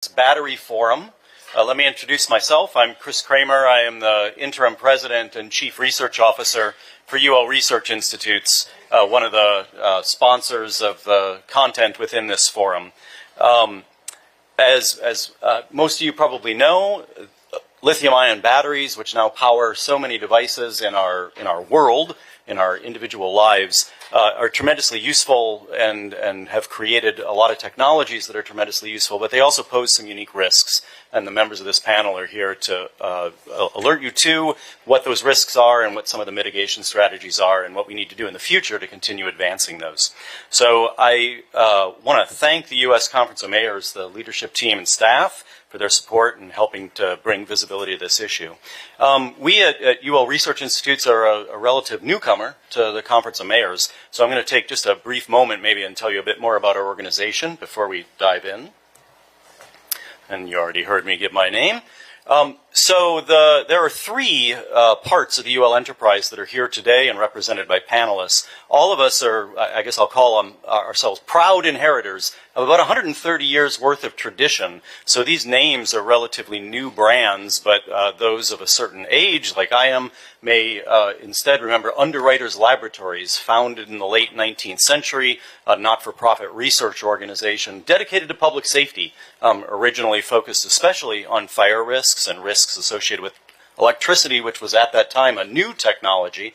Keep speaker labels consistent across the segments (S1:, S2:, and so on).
S1: Battery Forum. Let me introduce myself. I'm Chris Kramer. I am the Interim President and Chief Research Officer for UL Research Institutes, one of the sponsors of the content within this forum. As most of you probably know, lithium-ion batteries, which now power so many devices in our world, in our individual lives, are tremendously useful and have created a lot of technologies that are tremendously useful, but they also pose some unique risks. And the members of this panel are here to alert you to what those risks are and what some of the mitigation strategies are and what we need to do in the future to continue advancing those. So I want to thank the U.S. Conference of Mayors, the leadership team and staff, for their support in helping to bring visibility to this issue. We at UL Research Institutes are a relative newcomer to the Conference of Mayors, so I'm going to take just a brief moment maybe and tell you a bit more about our organization before we dive in. And you already heard me give my name. There are three parts of the UL enterprise that are here today and represented by panelists. All of us are, I guess I'll call them ourselves, proud inheritors of about 130 years worth of tradition. So these names are relatively new brands, but those of a certain age, like I am, may instead remember Underwriters Laboratories, founded in the late 19th century, a not-for-profit research organization dedicated to public safety, originally focused especially on fire risks and risks associated with electricity, which was at that time a new technology.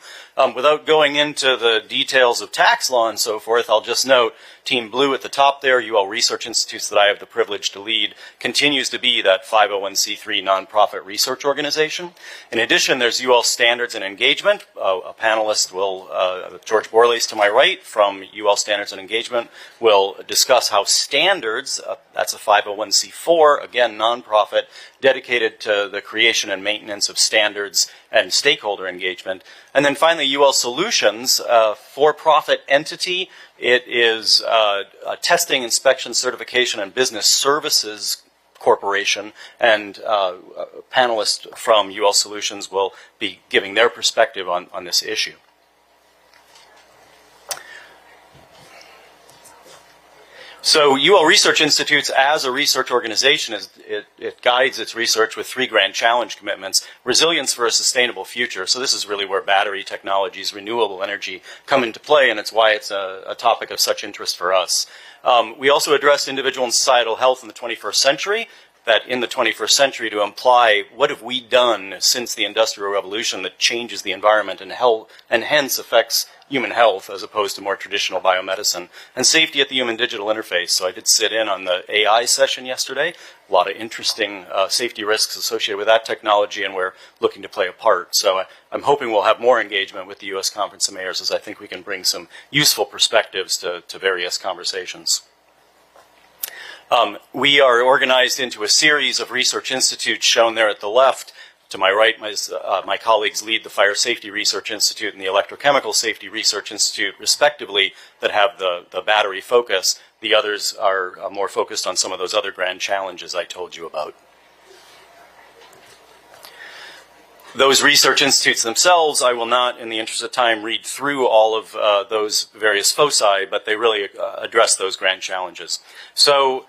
S1: Without going into the details of tax law and so forth, I'll just note Team Blue at the top there, UL Research Institutes that I have the privilege to lead, continues to be that 501c3 nonprofit research organization. In addition, there's UL Standards and Engagement. A panelist will, George Borlase to my right from UL Standards and Engagement, will discuss how standards, that's a 501c4, again nonprofit, dedicated to the creation and maintenance of standards and stakeholder engagement. And then finally, UL Solutions, a for-profit entity. It is a testing, inspection, certification, and business services corporation, and panelists from UL Solutions will be giving their perspective on this issue. So UL Research Institutes, as a research organization, it guides its research with three grand challenge commitments. Resilience for a sustainable future. So this is really where battery technologies, renewable energy come into play, and it's why it's a topic of such interest for us. We also address individual and societal health in the 21st century. That in the 21st century to imply what have we done since the Industrial Revolution that changes the environment and hence affects human health as opposed to more traditional biomedicine, and safety at the human-digital interface. So I did sit in on the AI session yesterday. A lot of interesting safety risks associated with that technology, and we're looking to play a part. So I'm hoping we'll have more engagement with the U.S. Conference of Mayors, as I think we can bring some useful perspectives to various conversations. We are organized into a series of research institutes shown there at the left. To my right, my colleagues lead the Fire Safety Research Institute and the Electrochemical Safety Research Institute, respectively, that have the battery focus. The others are more focused on some of those other grand challenges I told you about. Those research institutes themselves, I will not, in the interest of time, read through all of those various foci, but they really address those grand challenges. So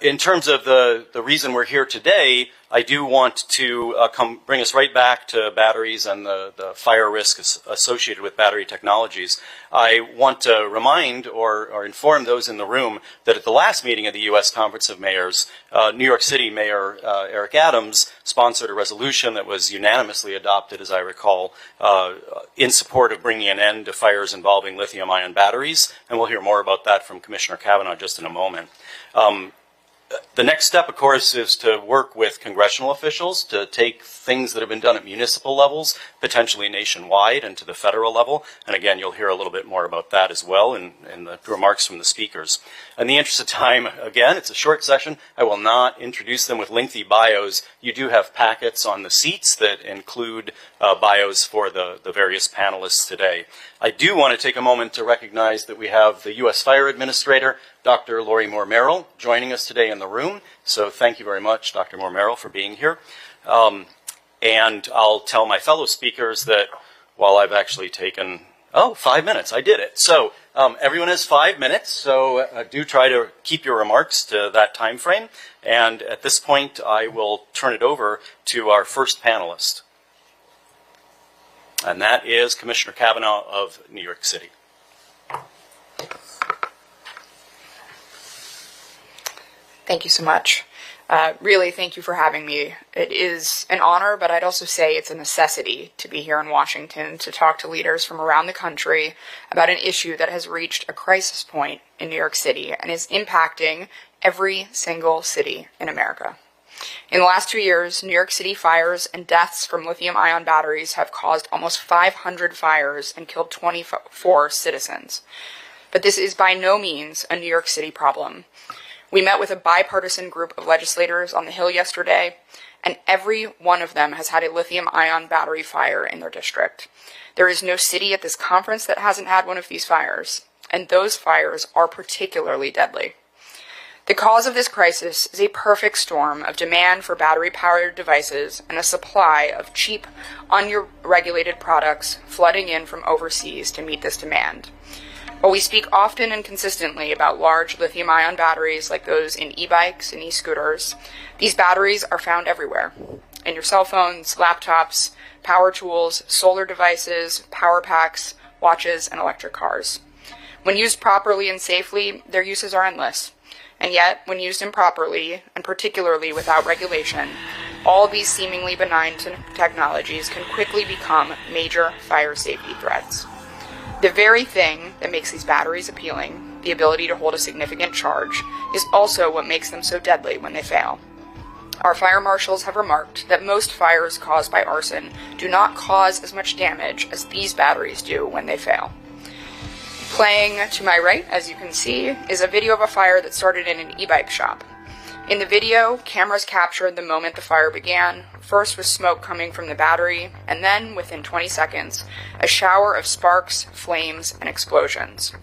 S1: in terms of the reason we're here today, I do want to bring us right back to batteries and the fire risk associated with battery technologies. I want to remind or inform those in the room that at the last meeting of the U.S. Conference of Mayors, New York City Mayor Eric Adams sponsored a resolution that was unanimously adopted, as I recall, in support of bringing an end to fires involving lithium-ion batteries, and we'll hear more about that from Commissioner Kavanagh just in a moment. The next step, of course, is to work with congressional officials to take things that have been done at municipal levels, potentially nationwide, and to the federal level. And again, you'll hear a little bit more about that as well in the remarks from the speakers. In the interest of time, again, it's a short session. I will not introduce them with lengthy bios. You do have packets on the seats that include bios for the various panelists today. I do want to take a moment to recognize that we have the U.S. Fire Administrator, Dr. Lori Moore-Merrill, joining us today in the room. So thank you very much, Dr. Moore-Merrill, for being here. And I'll tell my fellow speakers that while I've actually taken Oh, 5 minutes. I did it. So everyone has 5 minutes, so do try to keep your remarks to that time frame. And at this point, I will turn it over to our first panelist. And that is Commissioner Kavanagh of New York City.
S2: Thank you so much. Really, thank you for having me. It is an honor, but I'd also say it's a necessity to be here in Washington to talk to leaders from around the country about an issue that has reached a crisis point in New York City and is impacting every single city in America. In the last 2 years, New York City fires and deaths from lithium-ion batteries have caused almost 500 fires and killed 24 citizens. But this is by no means a New York City problem. We met with a bipartisan group of legislators on the Hill yesterday, and every one of them has had a lithium-ion battery fire in their district. There is no city at this conference that hasn't had one of these fires, and those fires are particularly deadly. The cause of this crisis is a perfect storm of demand for battery-powered devices and a supply of cheap, unregulated products flooding in from overseas to meet this demand. While we speak often and consistently about large lithium-ion batteries like those in e-bikes and e-scooters, these batteries are found everywhere. In your cell phones, laptops, power tools, solar devices, power packs, watches, and electric cars. When used properly and safely, their uses are endless. And yet, when used improperly, and particularly without regulation, all these seemingly benign technologies can quickly become major fire safety threats. The very thing that makes these batteries appealing, the ability to hold a significant charge, is also what makes them so deadly when they fail. Our fire marshals have remarked that most fires caused by arson do not cause as much damage as these batteries do when they fail. Playing to my right, as you can see, is a video of a fire that started in an e-bike shop. In the video, cameras captured the moment the fire began, first with smoke coming from the battery, and then, within 20 seconds, a shower of sparks, flames, and explosions.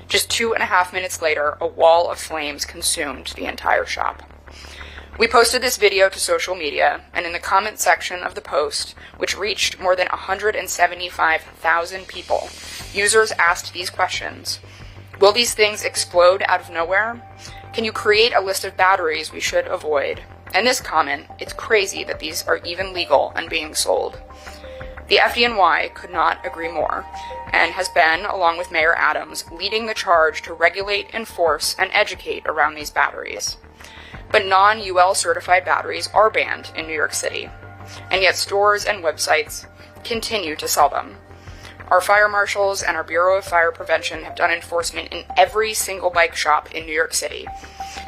S2: Just 2.5 minutes later, a wall of flames consumed the entire shop. We posted this video to social media, and in the comment section of the post, which reached more than 175,000 people, users asked these questions. Will these things explode out of nowhere? Can you create a list of batteries we should avoid? And this comment, it's crazy that these are even legal and being sold. The FDNY could not agree more, and has been, along with Mayor Adams, leading the charge to regulate, enforce, and educate around these batteries. But non-UL certified batteries are banned in New York City, and yet stores and websites continue to sell them. Our fire marshals and our Bureau of Fire Prevention have done enforcement in every single bike shop in New York City,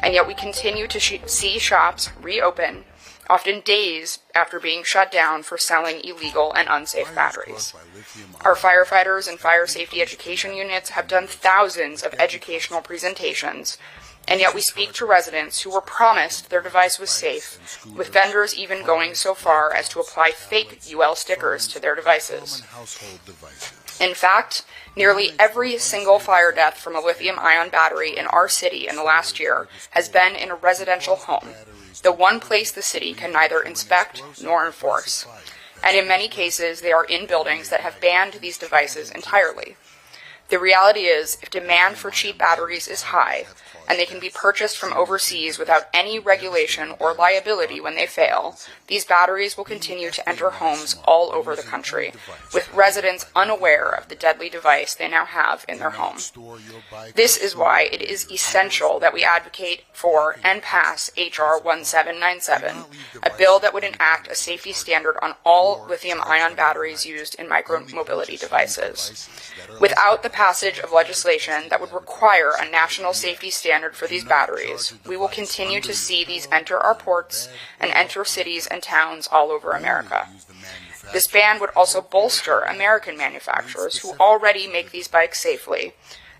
S2: and yet we continue to see shops reopen, often days after being shut down for selling illegal and unsafe batteries. Our firefighters and fire safety education units have done thousands of educational presentations, and yet we speak to residents who were promised their device was safe, with vendors even going so far as to apply fake UL stickers to their devices. In fact, nearly every single fire death from a lithium-ion battery in our city in the last year has been in a residential home, the one place the city can neither inspect nor enforce. And in many cases, they are in buildings that have banned these devices entirely. The reality is, if demand for cheap batteries is high, and they can be purchased from overseas without any regulation or liability when they fail, these batteries will continue to enter homes all over the country, with residents unaware of the deadly device they now have in their home. This is why it is essential that we advocate for and pass H.R. 1797, a bill that would enact a safety standard on all lithium-ion batteries used in micromobility devices. Without the passage of legislation that would require a national safety standard for these batteries, we will continue to see these enter our ports and enter cities and towns all over America. This ban would also bolster American manufacturers who already make these bikes safely,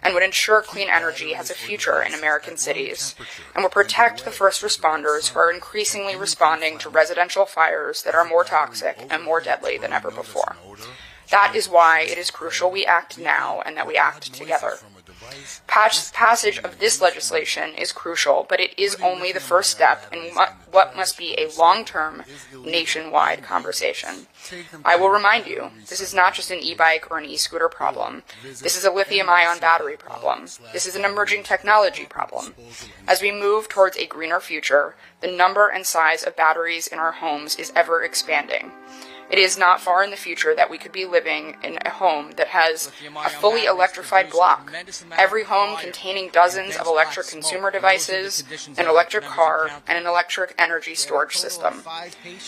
S2: and would ensure clean energy has a future in American cities, and will protect the first responders who are increasingly responding to residential fires that are more toxic and more deadly than ever before. That is why it is crucial we act now and that we act together. Passage of this legislation is crucial, but it is only the first step in what must be a long-term, nationwide conversation. I will remind you, this is not just an e-bike or an e-scooter problem. This is a lithium-ion battery problem. This is an emerging technology problem. As we move towards a greener future, the number and size of batteries in our homes is ever expanding. It is not far in the future that we could be living in a home that has a fully electrified block, every home containing dozens of electric consumer devices, an electric car, and an electric energy storage system.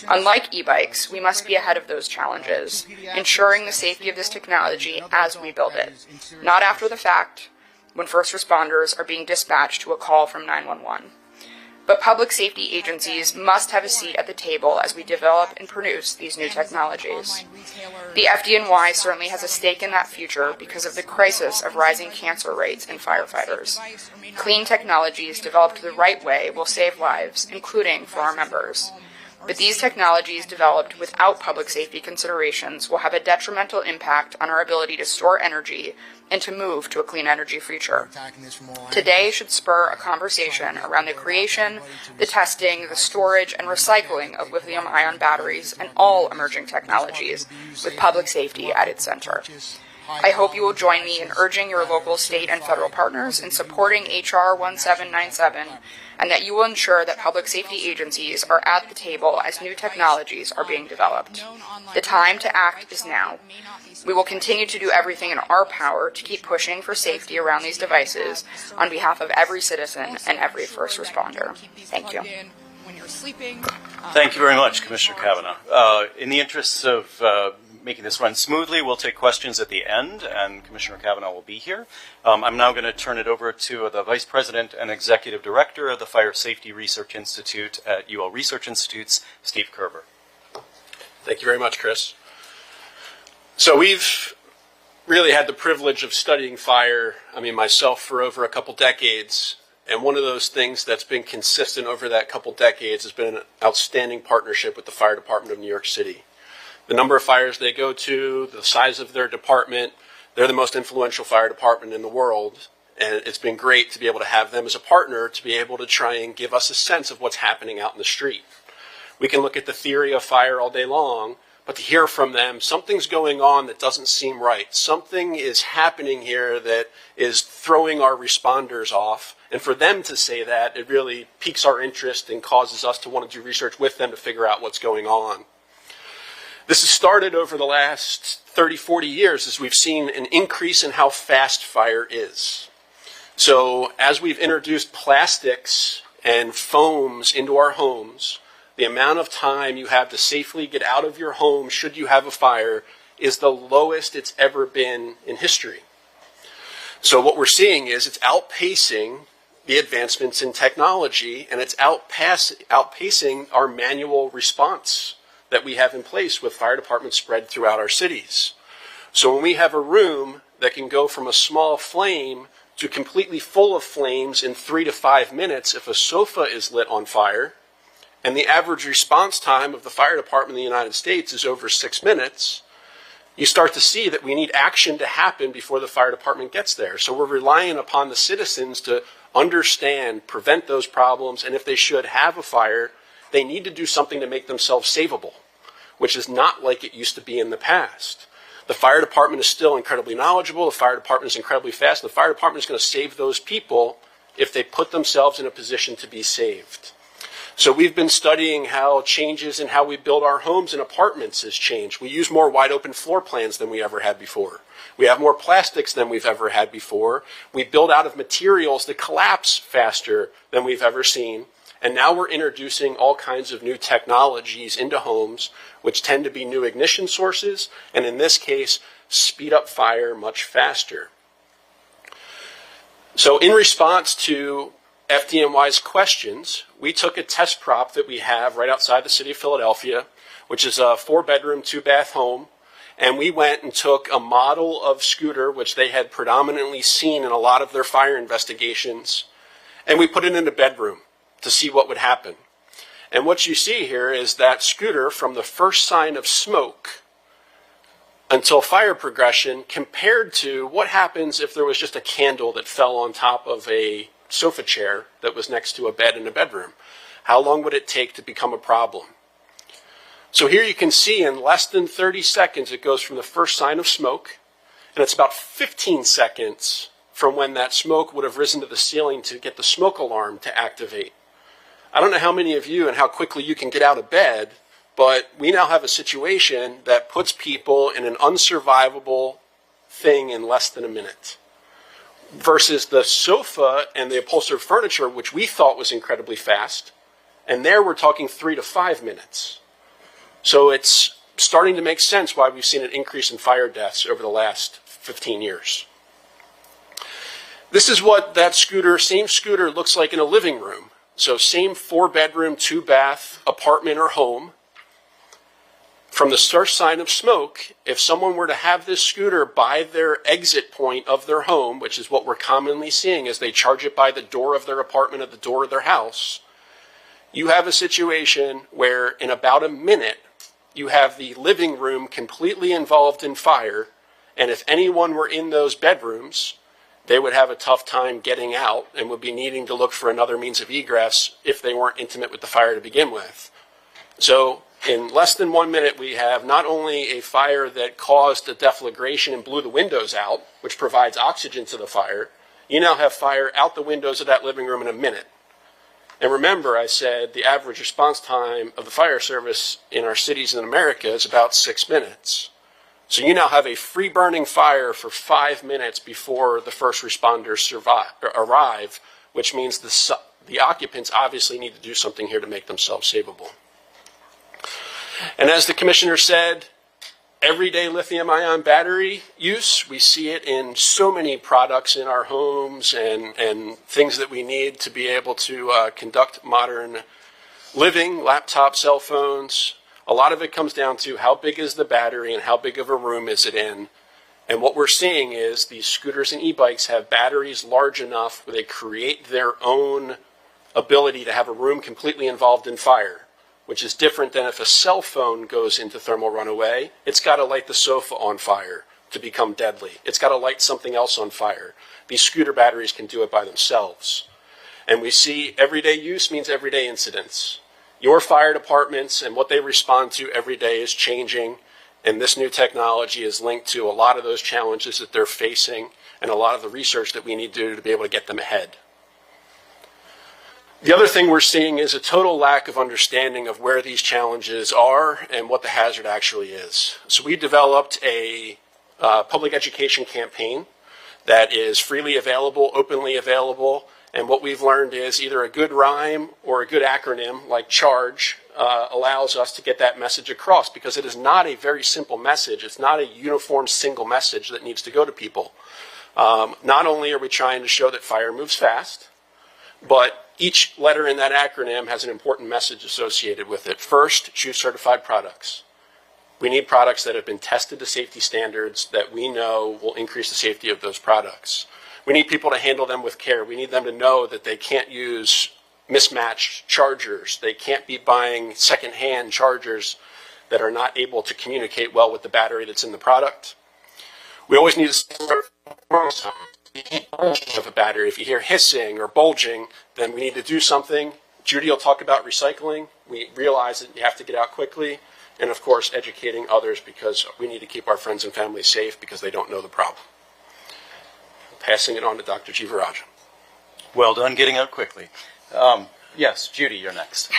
S2: Unlike e-bikes, we must be ahead of those challenges, ensuring the safety of this technology as we build it, not after the fact, when first responders are being dispatched to a call from 911. But public safety agencies must have a seat at the table as we develop and produce these new technologies. The FDNY certainly has a stake in that future because of the crisis of rising cancer rates in firefighters. Clean technologies developed the right way will save lives, including for our members. But these technologies developed without public safety considerations will have a detrimental impact on our ability to store energy and to move to a clean energy future. Today should spur a conversation around the creation, the testing, the storage, and recycling of lithium-ion batteries and all emerging technologies, with public safety at its center. I hope you will join me in urging your local, state, and federal partners in supporting H.R. 1797, and that you will ensure that public safety agencies are at the table as new technologies are being developed. The time to act is now. We will continue to do everything in our power to keep pushing for safety around these devices on behalf of every citizen and every first responder. Thank you.
S1: Thank you very much, Commissioner Kavanagh. In the interests of making this run smoothly, we'll take questions at the end, and Commissioner Kavanagh will be here. I'm now going to turn it over to the Vice President and Executive Director of the Fire Safety Research Institute at UL Research Institutes, Steve Kerber.
S3: Thank you very much, Chris. So we've really had the privilege of studying fire, myself, for over a couple decades. And one of those things that's been consistent over that couple decades has been an outstanding partnership with the Fire Department of New York City. The number of fires they go to, the size of their department, they're the most influential fire department in the world. And it's been great to be able to have them as a partner to be able to try and give us a sense of what's happening out in the street. We can look at the theory of fire all day long, but to hear from them, something's going on that doesn't seem right. Something is happening here that is throwing our responders off. And for them to say that, it really piques our interest and causes us to want to do research with them to figure out what's going on. This has started over the last 30, 40 years as we've seen an increase in how fast fire is. So as we've introduced plastics and foams into our homes, the amount of time you have to safely get out of your home should you have a fire is the lowest it's ever been in history. So what we're seeing is it's outpacing the advancements in technology, and it's outpacing our manual response that we have in place with fire departments spread throughout our cities. So when we have a room that can go from a small flame to completely full of flames in 3 to 5 minutes if a sofa is lit on fire, and the average response time of the fire department in the United States is over 6 minutes, you start to see that we need action to happen before the fire department gets there. So we're relying upon the citizens to understand, prevent those problems, and if they should have a fire, they need to do something to make themselves savable, which is not like it used to be in the past. The fire department is still incredibly knowledgeable. The fire department is incredibly fast. The fire department is going to save those people if they put themselves in a position to be saved. So we've been studying how changes in how we build our homes and apartments has changed. We use more wide open floor plans than we ever had before. We have more plastics than we've ever had before. We build out of materials that collapse faster than we've ever seen. And now we're introducing all kinds of new technologies into homes, which tend to be new ignition sources, and in this case, speed up fire much faster. So in response to FDNY's questions, we took a test prop that we have right outside the city of Philadelphia, which is a 4-bedroom, 2-bath home, and we went and took a model of scooter, which they had predominantly seen in a lot of their fire investigations, and we put it in a bedroom to see what would happen. And what you see here is that scooter, from the first sign of smoke until fire progression compared to what happens if there was just a candle that fell on top of a sofa chair that was next to a bed in a bedroom. How long would it take to become a problem? So here you can see in less than 30 seconds it goes from the first sign of smoke, and it's about 15 seconds from when that smoke would have risen to the ceiling to get the smoke alarm to activate. I don't know how many of you and how quickly you can get out of bed, but we now have a situation that puts people in an unsurvivable thing in less than a minute. Versus the sofa and the upholstered furniture, which we thought was incredibly fast, and there we're talking 3 to 5 minutes. So it's starting to make sense why we've seen an increase in fire deaths over the last 15 years. This is what that same scooter looks like in a living room. So same 4-bedroom, 2-bath apartment or home. From the first sign of smoke, if someone were to have this scooter by their exit point of their home, which is what we're commonly seeing as they charge it by the door of their apartment or the door of their house, you have a situation where in about a minute, you have the living room completely involved in fire, and if anyone were in those bedrooms, they would have a tough time getting out and would be needing to look for another means of egress if they weren't intimate with the fire to begin with. So in less than 1 minute, we have not only a fire that caused a deflagration and blew the windows out, which provides oxygen to the fire, you now have fire out the windows of that living room in a minute. And remember, I said the average response time of the fire service in our cities in America is about 6 minutes. So you now have a free-burning fire for 5 minutes before the first responders arrive, which means the occupants obviously need to do something here to make themselves savable. And as the commissioner said, everyday lithium-ion battery use, we see it in so many products in our homes and things that we need to be able to conduct modern living, laptop, cell phones. A lot of it comes down to how big is the battery and how big of a room is it in. And what we're seeing is these scooters and e-bikes have batteries large enough where they create their own ability to have a room completely involved in fire, which is different than if a cell phone goes into thermal runaway. It's got to light the sofa on fire to become deadly. It's got to light something else on fire. These scooter batteries can do it by themselves. And we see everyday use means everyday incidents. Your fire departments and what they respond to every day is changing, and this new technology is linked to a lot of those challenges that they're facing and a lot of the research that we need to do to be able to get them ahead. The other thing we're seeing is a total lack of understanding of where these challenges are and what the hazard actually is. So we developed a public education campaign that is freely available, openly available, and what we've learned is either a good rhyme or a good acronym like CHARGE allows us to get that message across, because it is not a very simple message. It's not a uniform single message that needs to go to people. Not only are we trying to show that fire moves fast, but each letter in that acronym has an important message associated with it. First, choose certified products. We need products that have been tested to safety standards that we know will increase the safety of those products. We need people to handle them with care. We need them to know that they can't use mismatched chargers. They can't be buying secondhand chargers that are not able to communicate well with the battery that's in the product. We always need to start of a battery. If you hear hissing or bulging, then we need to do something. Judy will talk about recycling. We realize that you have to get out quickly. And of course, educating others, because we need to keep our friends and family safe because they don't know the problem. Passing it on to Dr. Jeevarajan.
S1: Well done getting out quickly. Yes, Judy, you're next.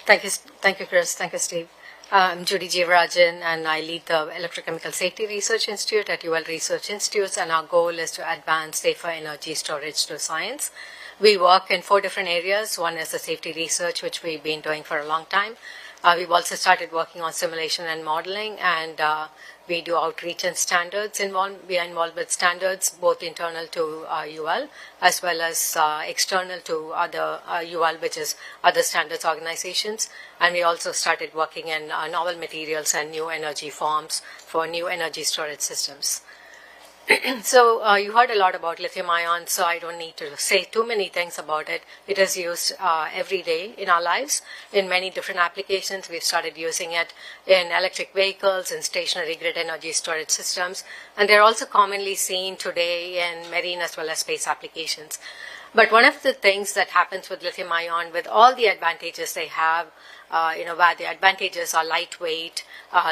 S4: Thank you, Chris. Thank you, Steve. I'm Judy Jeevarajan, and I lead the Electrochemical Safety Research Institute at UL Research Institutes, and our goal is to advance safer energy storage through science. We work in 4 different areas. One is the safety research, which we've been doing for a long time. We've also started working on simulation and modeling, and we do outreach and standards. We are involved with standards, both internal to UL, as well as external to other UL, which is other standards organizations. And we also started working in novel materials and new energy forms for new energy storage systems. So you heard a lot about lithium ion, so I don't need to say too many things about it. It is used every day in our lives in many different applications. We've started using it in electric vehicles, in stationary grid energy storage systems, and they're also commonly seen today in marine as well as space applications. But one of the things that happens with lithium ion, with all the advantages they have, where the advantages are lightweight,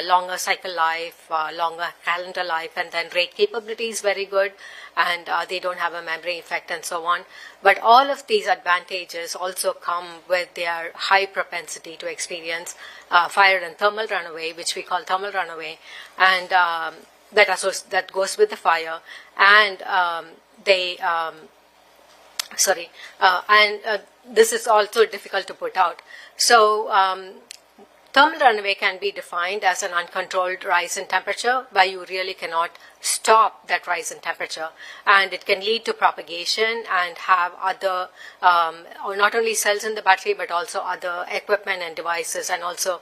S4: longer cycle life, longer calendar life, and then rate capability is very good, and they don't have a memory effect and so on. But all of these advantages also come with their high propensity to experience fire and thermal runaway, which we call thermal runaway, and that goes with the fire, and this is also difficult to put out. So thermal runaway can be defined as an uncontrolled rise in temperature where you really cannot stop that rise in temperature, and it can lead to propagation and have other, or not only cells in the battery but also other equipment and devices, and also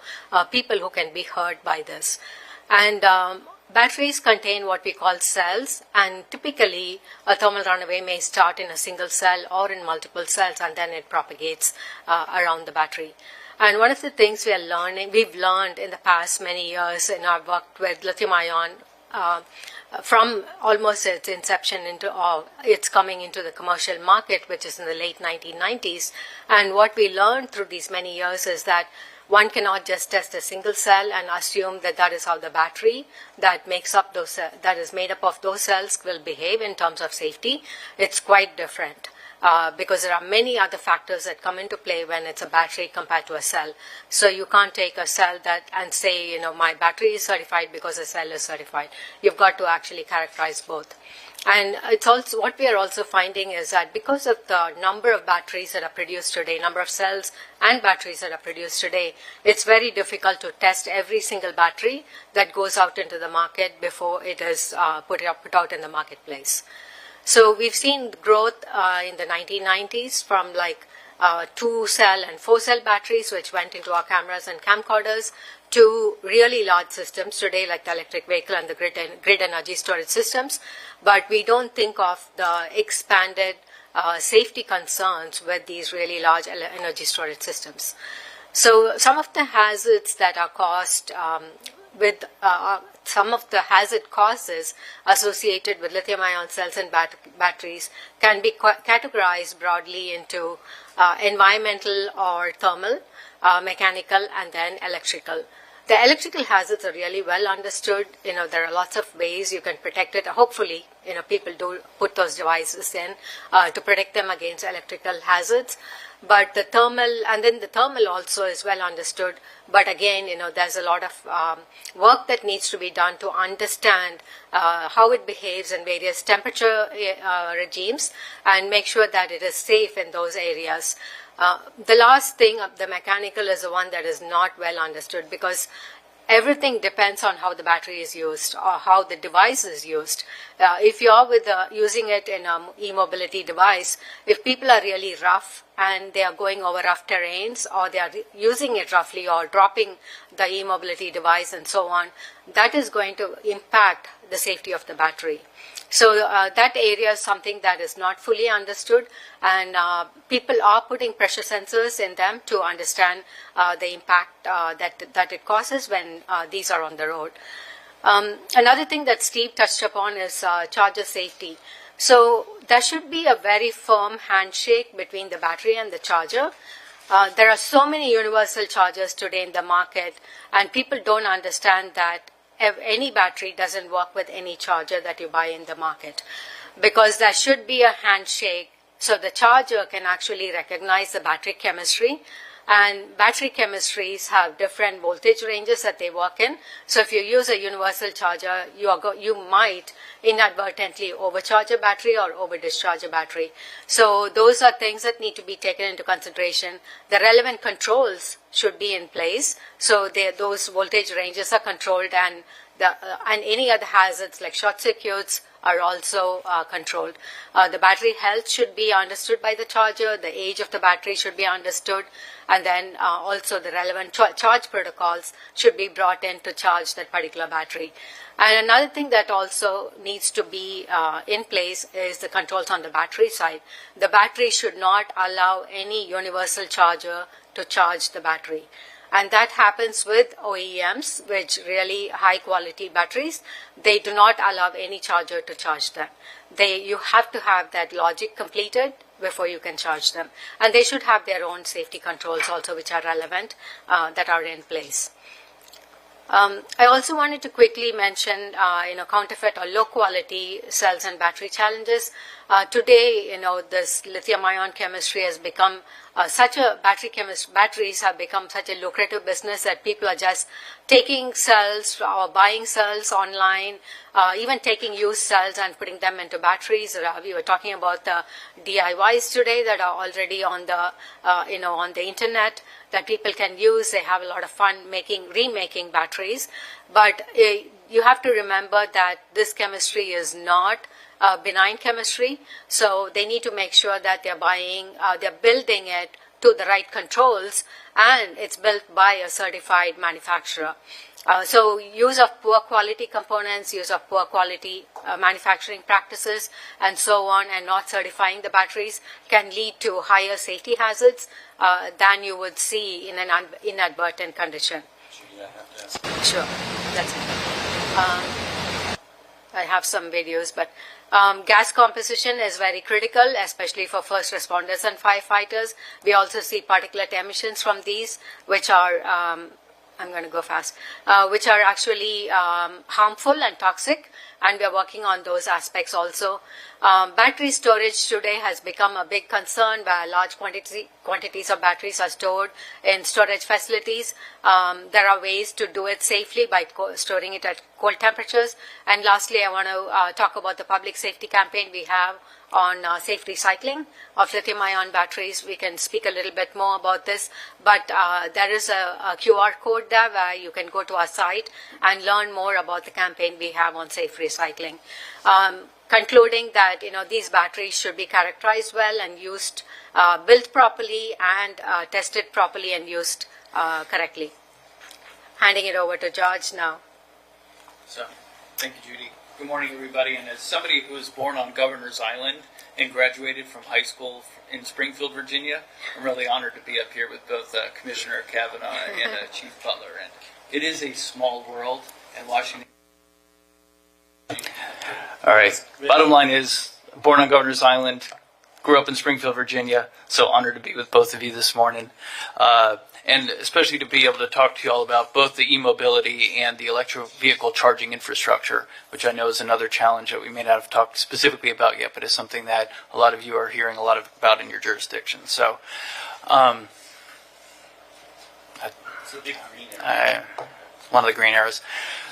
S4: people who can be hurt by this. And batteries contain what we call cells, and typically a thermal runaway may start in a single cell or in multiple cells, and then it propagates around the battery. And one of the things we've learned in the past many years in our work with lithium ion, from almost its inception into its coming into the commercial market, which is in the late 1990s, and what we learned through these many years is that one cannot just test a single cell and assume that that is how the battery that makes up those that is made up of those cells will behave in terms of safety. It's quite different because there are many other factors that come into play when it's a battery compared to a cell. So you can't take a cell and say, my battery is certified because a cell is certified. You've got to actually characterize both. And it's also what we are also finding is that because of the number of batteries that are produced today, number of cells and batteries that are produced today, it's very difficult to test every single battery that goes out into the market before it is put out in the marketplace. So we've seen growth in the 1990s from like 2-cell and 4-cell batteries, which went into our cameras and camcorders, to really large systems today like the electric vehicle and the grid energy storage systems. But we don't think of the expanded safety concerns with these really large energy storage systems. So some of the hazards that are caused with some of the hazard causes associated with lithium-ion cells and batteries can be categorized broadly into environmental or thermal, mechanical, and then electrical. The electrical hazards are really well understood. There are lots of ways you can protect it. Hopefully, people do put those devices in to protect them against electrical hazards. But the thermal also is well understood. But again, there's a lot of work that needs to be done to understand how it behaves in various temperature regimes and make sure that it is safe in those areas. The last thing, the mechanical, is the one that is not well understood because everything depends on how the battery is used or how the device is used. If you're using it in an e-mobility device, if people are really rough and they are going over rough terrains or they are using it roughly or dropping the e-mobility device and so on, that is going to impact the safety of the battery. So that area is something that is not fully understood, and people are putting pressure sensors in them to understand the impact that it causes when these are on the road. Another thing that Steve touched upon is charger safety. So there should be a very firm handshake between the battery and the charger. There are so many universal chargers today in the market, and people don't understand that any battery doesn't work with any charger that you buy in the market, because there should be a handshake so the charger can actually recognize the battery chemistry, and battery chemistries have different voltage ranges that they work in. So if you use a universal charger, you might inadvertently overcharge a battery or over-discharge a battery. So those are things that need to be taken into consideration. The relevant controls should be in place so those voltage ranges are controlled, and any other hazards like short circuits are also controlled. The battery health should be understood by the charger, the age of the battery should be understood, and then also the relevant charge protocols should be brought in to charge that particular battery. And another thing that also needs to be in place is the controls on the battery side. The battery should not allow any universal charger to charge the battery. And that happens with OEMs, which really high quality batteries. They do not allow any charger to charge them. You have to have that logic completed before you can charge them. And they should have their own safety controls also, which are relevant, that are in place. I also wanted to quickly mention, counterfeit or low quality cells and battery challenges. Today, this lithium-ion chemistry has become batteries have become such a lucrative business that people are just taking cells or buying cells online, even taking used cells and putting them into batteries. We were talking about the DIYs today that are already on the, on the internet that people can use. They have a lot of fun remaking batteries. But you have to remember that this chemistry is not benign chemistry, so they need to make sure that they're building it to the right controls, and it's built by a certified manufacturer. So use of poor quality components, use of poor quality manufacturing practices, and so on, and not certifying the batteries can lead to higher safety hazards than you would see in an inadvertent condition. Sure, that's it. I have some videos, but gas composition is very critical, especially for first responders and firefighters. We also see particulate emissions from these, which are, I'm going to go fast, which are actually harmful and toxic, and we are working on those aspects also. Battery storage today has become a big concern where large quantities of batteries are stored in storage facilities. There are ways to do it safely by storing it at cold temperatures. And lastly, I want to talk about the public safety campaign we have on safe recycling of lithium-ion batteries. We can speak a little bit more about this, but there is a QR code there where you can go to our site and learn more about the campaign we have on safe recycling. Concluding that these batteries should be characterized well and used, built properly and tested properly and used correctly. Handing it over to George now.
S5: So, thank you, Judy. Good morning, everybody. And as somebody who was born on Governor's Island and graduated from high school in Springfield, Virginia, I'm really honored to be up here with both Commissioner Kavanagh and Chief Butler. And it is a small world, and Washington. All right. Bottom line is, born on Governor's Island, grew up in Springfield, Virginia, so honored to be with both of you this morning. And especially to be able to talk to you all about both the e-mobility and the electric vehicle charging infrastructure, which I know is another challenge that we may not have talked specifically about yet, but is something that a lot of you are hearing a lot about in your jurisdiction. So, It's a big green area.
S1: One of the green arrows.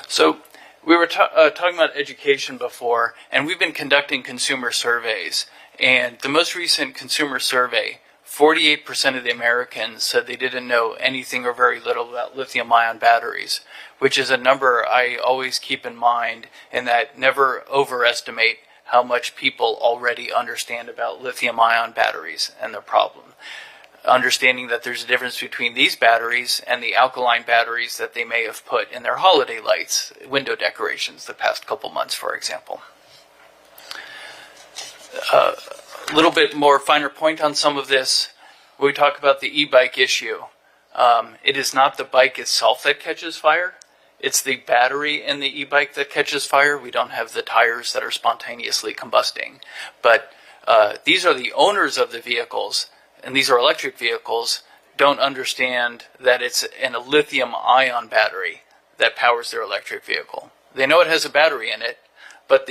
S1: So, we were talking about education before, and we've been conducting consumer surveys. And the most recent consumer survey, 48% of the Americans said they didn't know anything or very little about lithium-ion batteries, which is a number I always keep in mind, and that never overestimate how much people already understand about lithium-ion batteries and their problem. Understanding that there's a difference between these batteries and the alkaline batteries that they may have put in their holiday lights, window decorations the past couple months, for example. A little bit more finer point on some of this. When we talk about the e-bike issue, it is not the bike itself that catches fire. It's the battery in the e-bike that catches fire. We don't have the tires that are spontaneously combusting. But these are the owners of the vehicles, and these are electric vehicles, don't understand that it's a lithium-ion battery that powers their electric vehicle. They know it has a battery in it, but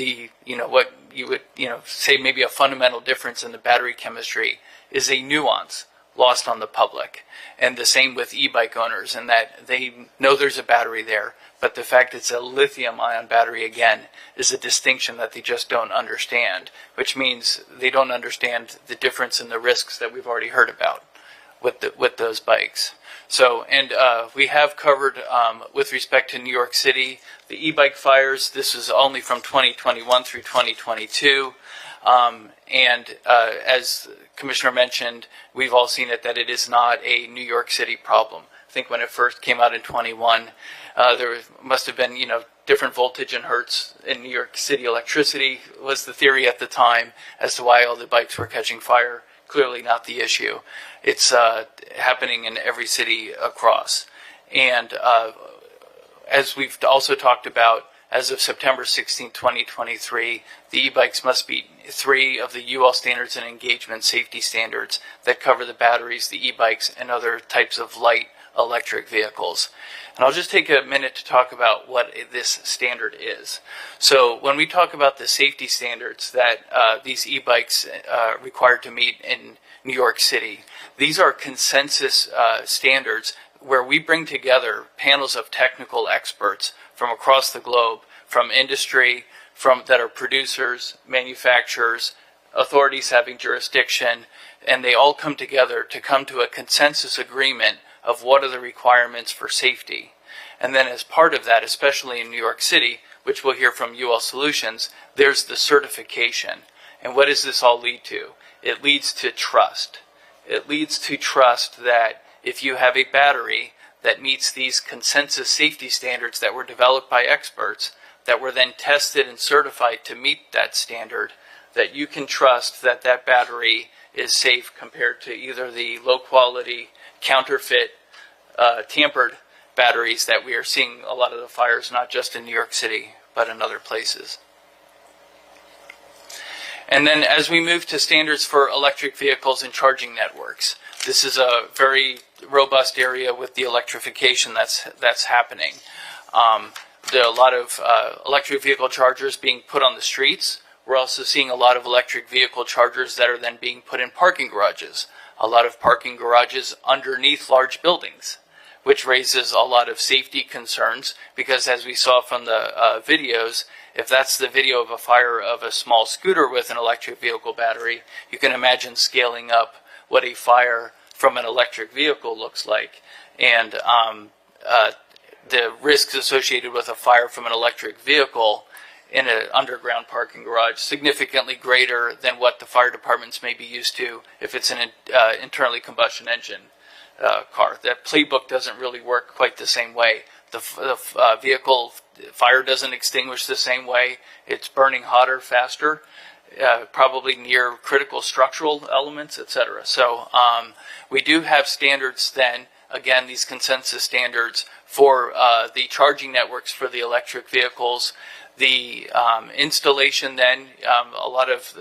S1: what you would say maybe a fundamental difference in the battery chemistry is a nuance lost on the public. And the same with e-bike owners, in that they know there's a battery there, but the fact it's a lithium-ion battery, again, is a distinction that they just don't understand, which means they don't understand the difference in the risks that we've already heard about with those bikes.
S5: So, and we have covered, with respect to New York City, the e-bike fires. This is only from 2021 through 2022. As Commissioner mentioned, we've all seen it that it is not a New York City problem. I think when it first came out in 21, there must have been, different voltage in hertz in New York City electricity was the theory at the time as to why all the bikes were catching fire. Clearly not the issue. It's happening in every city across. And as we've also talked about, as of September 16, 2023, the e-bikes must meet 3 of the UL standards and engagement safety standards that cover the batteries, the e-bikes, and other types of light electric vehicles. And I'll just take a minute to talk about what this standard is. So when we talk about the safety standards that these e-bikes required to meet in New York City, these are consensus standards where we bring together panels of technical experts from across the globe, from industry, that are producers, manufacturers, authorities having jurisdiction, and they all come together to come to a consensus agreement of what are the requirements for safety. And then as part of that, especially in New York City, which we'll hear from UL Solutions, there's the certification. And what does this all lead to? It leads to trust. It leads to trust that if you have a battery that meets these consensus safety standards that were developed by experts, that were then tested and certified to meet that standard, that you can trust that that battery is safe compared to either the low quality, counterfeit, tampered batteries that we are seeing a lot of the fires, not just in New York City, but in other places. And then as we move to standards for electric vehicles and charging networks, this is a very robust area with the electrification that's happening. There are a lot of electric vehicle chargers being put on the streets. We're also seeing a lot of electric vehicle chargers that are then being put in parking garages. A lot of parking garages underneath large buildings, which raises a lot of safety concerns because as we saw from the videos, if that's the video of a fire of a small scooter with an electric vehicle battery, you can imagine scaling up what a fire from an electric vehicle looks like. And the risks associated with a fire from an electric vehicle in an underground parking garage significantly greater than what the fire departments may be used to if it's an internally combustion engine car. That playbook doesn't really work quite the same way. The vehicle fire doesn't extinguish the same way. It's burning hotter, faster, probably near critical structural elements, etc. So we do have standards then, again, these consensus standards for the charging networks for the electric vehicles. The installation then, a lot of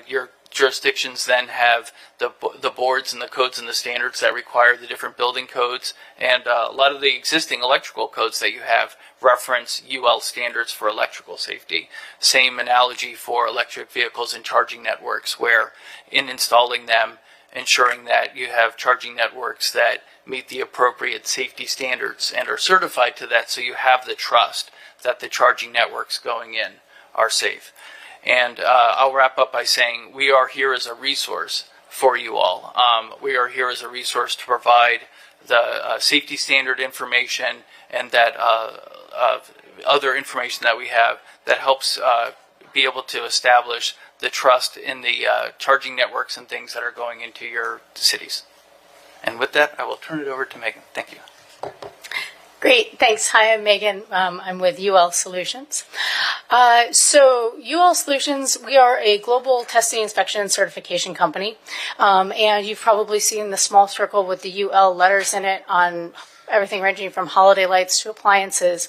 S5: your jurisdictions then have the boards and the codes and the standards that require the different building codes, and a lot of the existing electrical codes that you have reference UL standards for electrical safety. Same analogy for electric vehicles and charging networks, where in installing them, ensuring that you have charging networks that meet the appropriate safety standards and are certified to that, so you have the trust that the charging networks going in are safe. And I'll wrap up by saying we are here as a resource for you all. We are here as a resource to provide the safety standard information and that other information that we have that helps be able to establish the trust in the charging networks and things that are going into your cities. And with that, I will turn it over to Megan. Thank you.
S6: Great, thanks. Hi, I'm Megan. I'm with UL Solutions. So UL Solutions, we are a global testing, inspection, and certification company. And you've probably seen the small circle with the UL letters in it on everything ranging from holiday lights to appliances.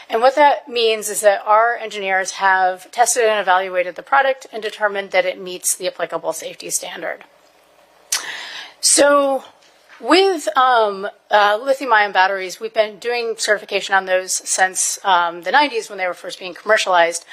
S6: And what that means is that our engineers have tested and evaluated the product and determined that it meets the applicable safety standard. So with lithium-ion batteries, we've been doing certification on those since the 90s when they were first being commercialized.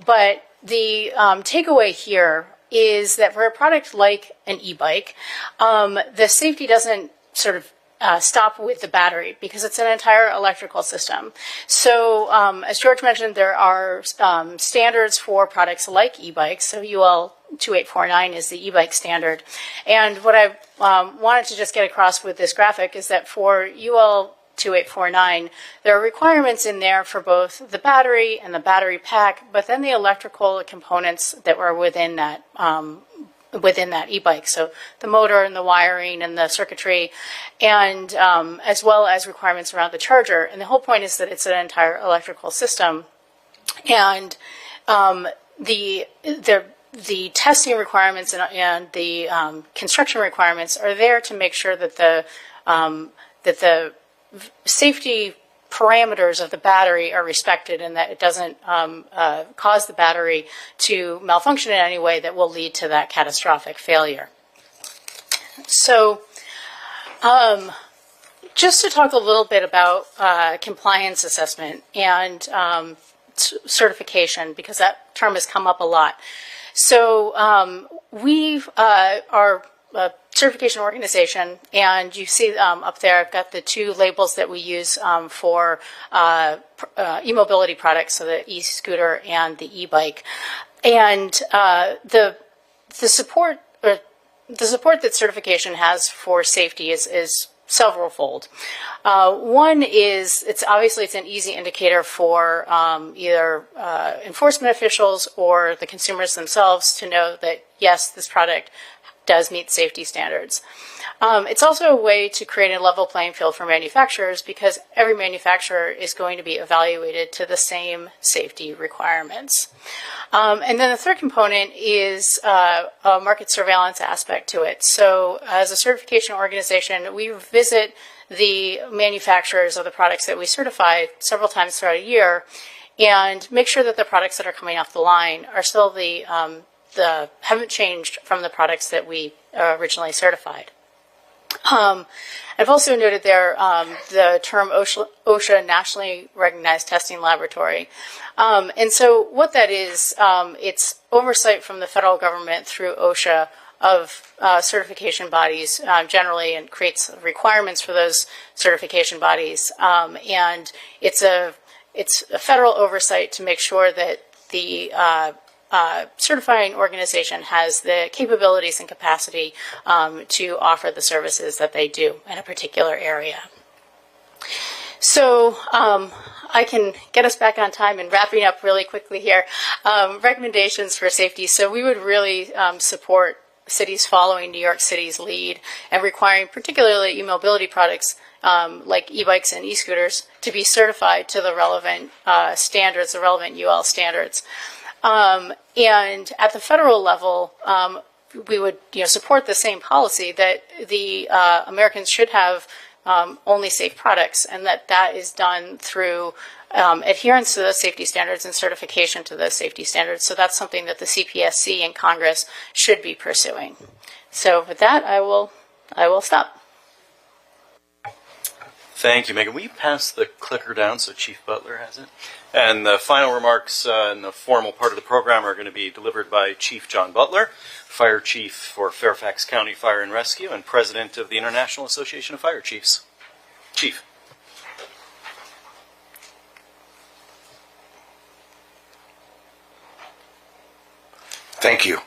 S6: But the takeaway here is that for a product like an e-bike, the safety doesn't sort of stop with the battery because it's an entire electrical system. So as George mentioned, there are standards for products like e-bikes. So UL 2849 is the e-bike standard. And what I wanted to just get across with this graphic is that for UL 2849, there are requirements in there for both the battery and the battery pack, but then the electrical components that were within that e-bike. So the motor and the wiring and the circuitry, and as well as requirements around the charger. And the whole point is that it's an entire electrical system. And the testing requirements and the construction requirements are there to make sure that the safety parameters of the battery are respected and that it doesn't cause the battery to malfunction in any way that will lead to that catastrophic failure. So just to talk a little bit about compliance assessment and certification, because that term has come up a lot. So we are a certification organization, and you see up there I've got the two labels that we use for e-mobility products, so the e-scooter and the e-bike. And the support that certification has for safety is several-fold. One is it's an easy indicator for either enforcement officials or the consumers themselves to know that yes, this product does meet safety standards. It's also a way to create a level playing field for manufacturers because every manufacturer is going to be evaluated to the same safety requirements. And then the third component is a market surveillance aspect to it. So as a certification organization, we visit the manufacturers of the products that we certify several times throughout a year and make sure that the products that are coming off the line are still haven't changed from the products that we originally certified. I've also noted there the term OSHA, Nationally Recognized Testing Laboratory. And so what that is, it's oversight from the federal government through OSHA of certification bodies generally, and creates requirements for those certification bodies. And it's a federal oversight to make sure that the certifying organization has the capabilities and capacity to offer the services that they do in a particular area. So I can get us back on time and wrapping up really quickly here. Recommendations for safety. So we would really support cities following New York City's lead and requiring particularly e-mobility products like e-bikes and e-scooters to be certified to the relevant standards, the relevant UL standards. And at the federal level, we would support the same policy that the Americans should have only safe products, and that is done through adherence to those safety standards and certification to those safety standards. So that's something that the CPSC and Congress should be pursuing. So with that, I will stop.
S1: Thank you, Megan. Will you pass the clicker down so Chief Butler has it? And the final remarks in the formal part of the program are going to be delivered by Chief John Butler, Fire Chief for Fairfax County Fire and Rescue and President of the International Association of Fire Chiefs. Chief.
S7: Thank you.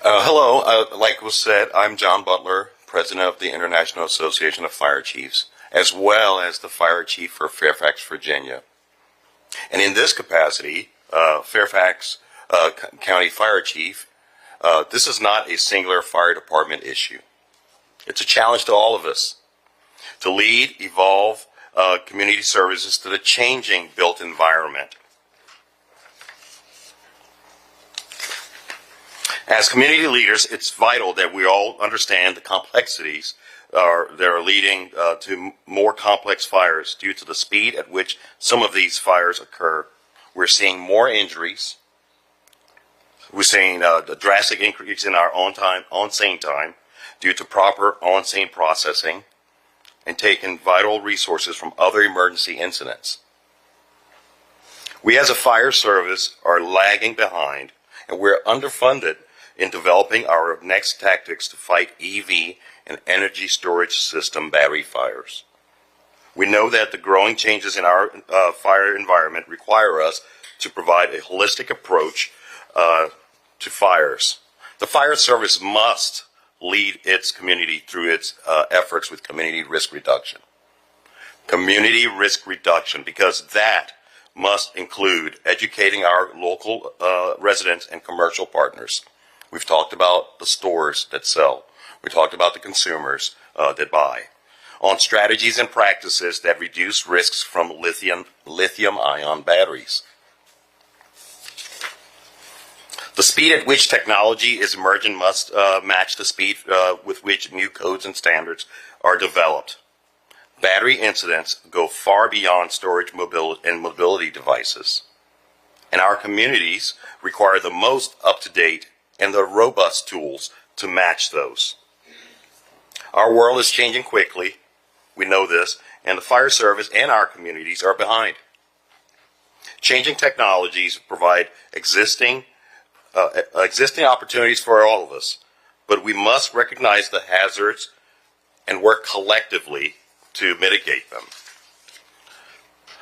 S7: Hello, like was said, I'm John Butler, President of the International Association of Fire Chiefs, as well as the Fire Chief for Fairfax, Virginia. And in this capacity, Fairfax County Fire Chief, this is not a singular fire department issue. It's a challenge to all of us to lead, evolve community services to the changing built environment. As community leaders, it's vital that we all understand the complexities that are leading to more complex fires due to the speed at which some of these fires occur. We're seeing more injuries. We're seeing a drastic increase in our on-scene time due to proper on-scene processing and taking vital resources from other emergency incidents. We as a fire service are lagging behind, and we're underfunded in developing our next tactics to fight EV and energy storage system battery fires. We know that the growing changes in our fire environment require us to provide a holistic approach to fires. The fire service must lead its community through its efforts with community risk reduction. Community risk reduction, because that must include educating our local residents and commercial partners. We've talked about the stores that sell. We talked about the consumers that buy. On strategies and practices that reduce risks from lithium-ion batteries. The speed at which technology is emerging must match the speed with which new codes and standards are developed. Battery incidents go far beyond storage and mobility devices. And our communities require the most up-to-date and the robust tools to match those. Our world is changing quickly. We know this, and the fire service and our communities are behind. Changing technologies provide existing opportunities for all of us, but we must recognize the hazards and work collectively to mitigate them.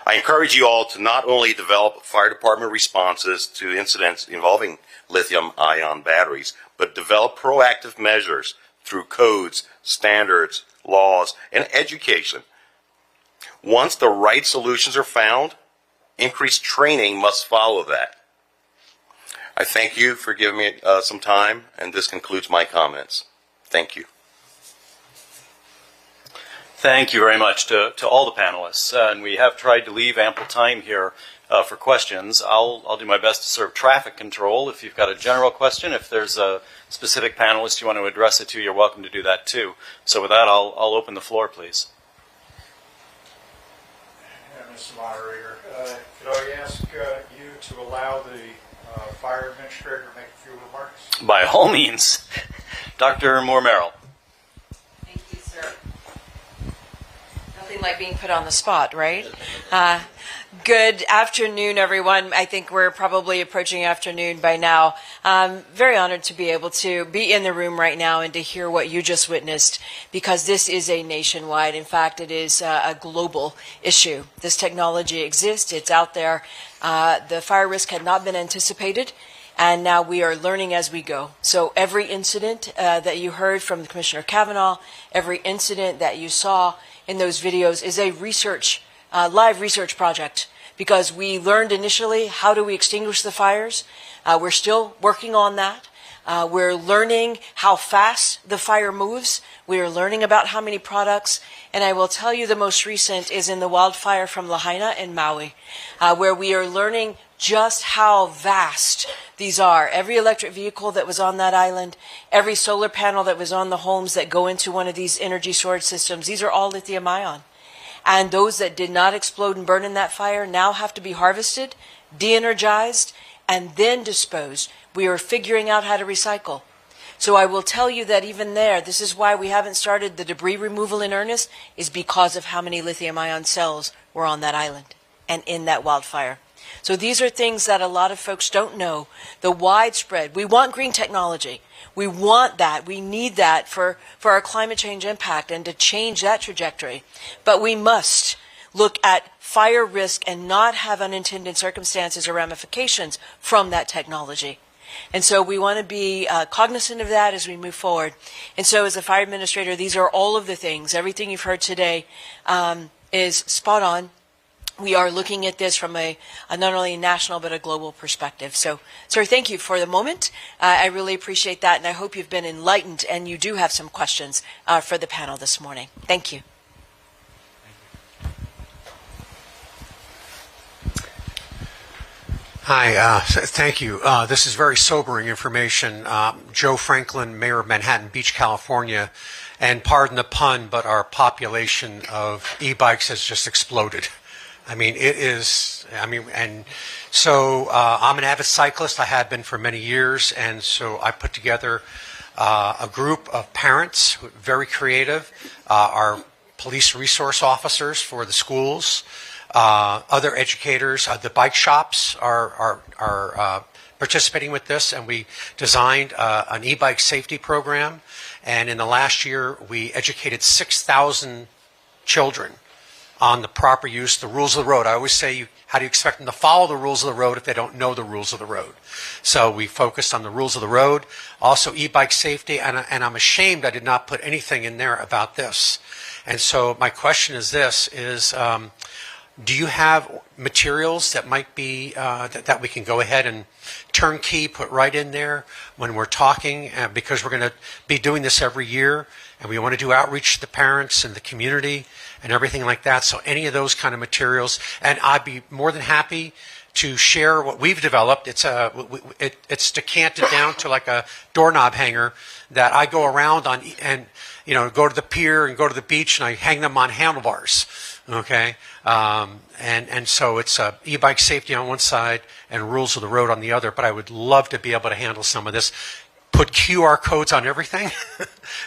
S7: I encourage you all to not only develop fire department responses to incidents involving lithium-ion batteries, but develop proactive measures through codes, standards, laws, and education. Once the right solutions are found, increased training must follow that. I thank you for giving me some time, and this concludes my comments. Thank you.
S1: Thank you very much to all the panelists. And we have tried to leave ample time here for questions. I'll do my best to serve traffic control. If you've got a general question, if there's a specific panelist you want to address it to, you're welcome to do that too. So with that, I'll open the floor, please.
S8: Yeah, Mr. Moderator, could I ask you to allow the fire administrator to make a few remarks?
S1: By all means. Dr. Moore-Merrill.
S9: Thank you, sir. Nothing like being put on the spot, right? Good afternoon, everyone. I think we're probably approaching afternoon by now. I'm very honored to be able to be in the room right now and to hear what you just witnessed, because this is a nationwide, in fact, it is a global issue. This technology exists. It's out there. The fire risk had not been anticipated, and now we are learning as we go. So every incident that you heard from Commissioner Kavanagh, every incident that you saw in those videos is a live research project, because we learned initially how do we extinguish the fires. We're still working on that. We're learning how fast the fire moves. We are learning about how many products. And I will tell you the most recent is in the wildfire from Lahaina in Maui, where we are learning just how vast these are. Every electric vehicle that was on that island, every solar panel that was on the homes that go into one of these energy storage systems, these are all lithium ion. And those that did not explode and burn in that fire now have to be harvested, de-energized, and then disposed. We are figuring out how to recycle. So I will tell you that even there, this is why we haven't started the debris removal in earnest, is because of how many lithium-ion cells were on that island and in that wildfire. So these are things that a lot of folks don't know. The widespread, we want green technology. We want that. We need that for our climate change impact and to change that trajectory. But we must look at fire risk and not have unintended circumstances or ramifications from that technology. And so we want to be cognizant of that as we move forward. And so as a fire administrator, these are all of the things. Everything you've heard today is spot on. We are looking at this from a not only a national but a global perspective. So, sir, thank you for the moment. I really appreciate that, and I hope you've been enlightened and you do have some questions for the panel this morning. Thank you.
S10: Hi, thank you. This is very sobering information. Joe Franklin, Mayor of Manhattan Beach, California, and pardon the pun, but our population of e-bikes has just exploded. I mean, it is, and so I'm an avid cyclist. I have been for many years, and so I put together a group of parents, very creative, our police resource officers for the schools, other educators. The bike shops are participating with this, and we designed an e-bike safety program, and in the last year we educated 6,000 children on the proper use, the rules of the road. I always say, how do you expect them to follow the rules of the road if they don't know the rules of the road? So we focused on the rules of the road, also e-bike safety, and I'm ashamed I did not put anything in there about this. And so my question is this, do you have materials that might be, that we can go ahead and turnkey, put right in there when we're talking, because we're going to be doing this every year, and we want to do outreach to the parents and the community and everything like that. So any of those kind of materials, and I'd be more than happy to share what we've developed. It's decanted down to like a doorknob hanger that I go around on, and go to the pier and go to the beach, and I hang them on handlebars. Okay, and so it's e-bike safety on one side and rules of the road on the other. But I would love to be able to handle some of this. Put QR codes on everything.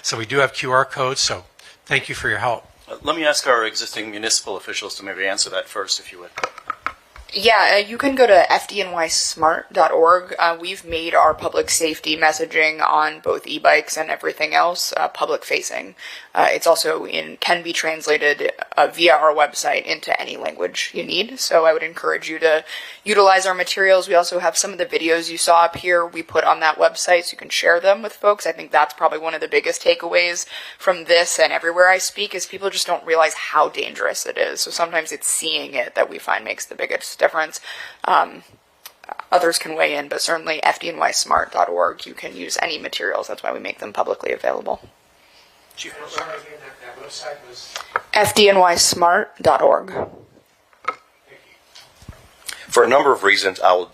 S10: So we do have QR codes. So thank you for your help.
S1: Let me ask our existing municipal officials to maybe answer that first, if you would.
S2: Yeah, you can go to FDNYSmart.org. We've made our public safety messaging on both e-bikes and everything else public facing. It's also can be translated via our website into any language you need. So I would encourage you to utilize our materials. We also have some of the videos you saw up here we put on that website, so you can share them with folks. I think that's probably one of the biggest takeaways from this and everywhere I speak is people just don't realize how dangerous it is. So sometimes it's seeing it that we find makes the biggest difference. Others can weigh in, but certainly FDNYSmart.org, you can use any materials. That's why we make them publicly available.
S8: That website was
S2: FDNYSmart.org.
S7: For a number of reasons, I'll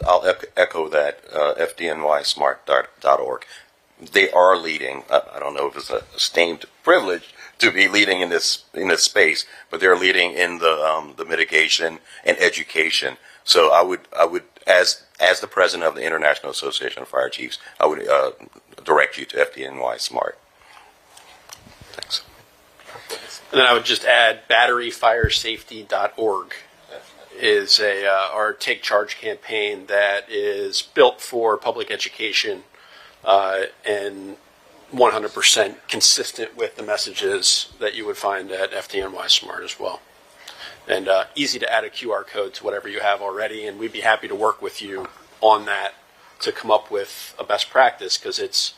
S7: echo that, FDNYSmart.org. They are leading. I don't know if it's a esteemed privilege to be leading in this space, but they're leading in the mitigation and education. So I would as the president of the International Association of Fire Chiefs, I would direct you to FDNY Smart. Thanks.
S3: And then I would just add batteryfiresafety.org is our Take Charge campaign that is built for public education and 100% consistent with the messages that you would find at FDNY Smart as well. And easy to add a QR code to whatever you have already, and we'd be happy to work with you on that to come up with a best practice, because this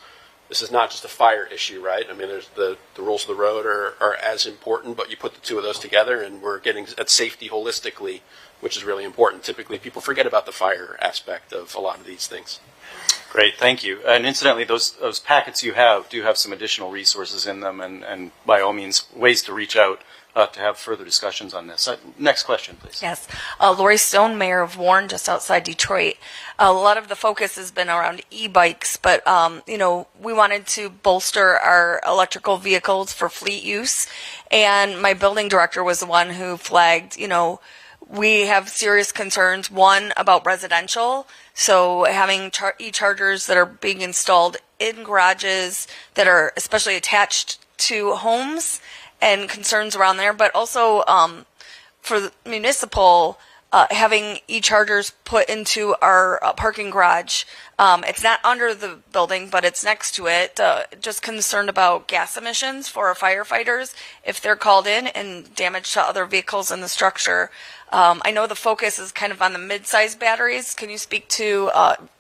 S3: is not just a fire issue, right? I mean, there's the rules of the road are as important, but you put the two of those together, and we're getting at safety holistically, which is really important. Typically, people forget about the fire aspect of a lot of these things.
S1: Great, thank you. And incidentally, those packets you have do have some additional resources in them, and by all means, ways to reach out to have further discussions on this. Next question, please.
S11: Yes. Lori Stone, Mayor of Warren, just outside Detroit. A lot of the focus has been around e-bikes, but, we wanted to bolster our electrical vehicles for fleet use. And my building director was the one who flagged, we have serious concerns, one, about residential. So having e-chargers that are being installed in garages that are especially attached to homes, and concerns around there, but also for the municipal, having e-chargers put into our parking garage. It's not under the building, but it's next to it. Just concerned about gas emissions for our firefighters if they're called in and damage to other vehicles in the structure. I know the focus is kind of on the mid-size batteries. Can you speak to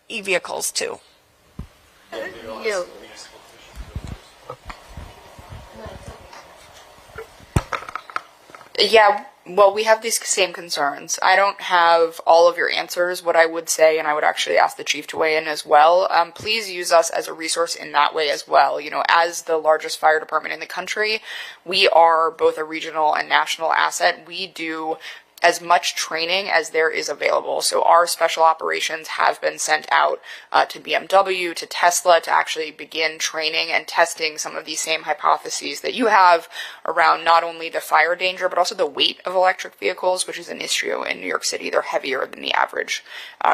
S11: e-vehicles too?
S4: Yeah.
S2: Yeah, well, we have these same concerns. I don't have all of your answers. What I would say, and I would actually ask the chief to weigh in as well, please use us as a resource in that way as well. As the largest fire department in the country, we are both a regional and national asset. We do as much training as there is available. So our special operations have been sent out to BMW, to Tesla, to actually begin training and testing some of these same hypotheses that you have around not only the fire danger, but also the weight of electric vehicles, which is an issue in New York City. They're heavier than the average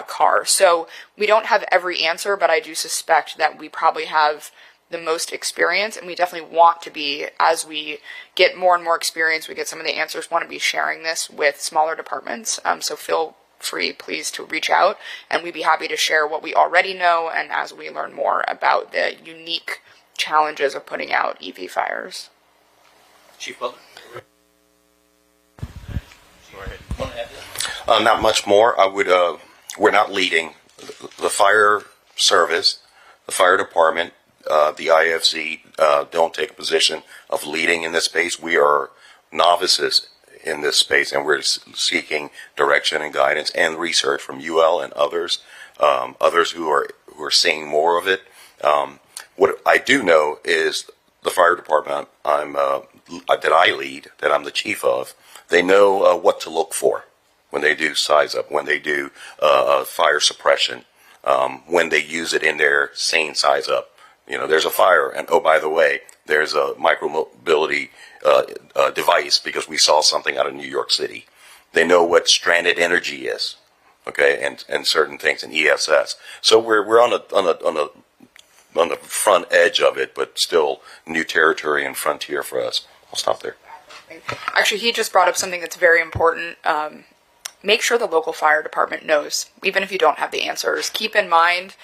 S2: car. So we don't have every answer, but I do suspect that we probably have the most experience, and we definitely want to be, as we get more and more experience, we get some of the answers, want to be sharing this with smaller departments. So feel free, please, to reach out, and we'd be happy to share what we already know, and as we learn more about the unique challenges of putting out EV fires.
S1: Chief Butler.
S7: Not much more. We're not leading. The fire service, the fire department, the IFZ don't take a position of leading in this space. We are novices in this space, and we're seeking direction and guidance and research from UL and others, others who are seeing more of it. What I do know is the fire department that I lead, that I'm the chief of, they know what to look for when they do size up, when they do fire suppression, when they use it in their sane size up. You know, there's a fire, and oh, by the way, there's a micromobility device because we saw something out of New York City. They know what stranded energy is, okay, and certain things in ESS. So we're on the front edge of it, but still new territory and frontier for us. I'll stop there.
S2: Actually, he just brought up something that's very important. Make sure the local fire department knows, even if you don't have the answers. Keep in mind,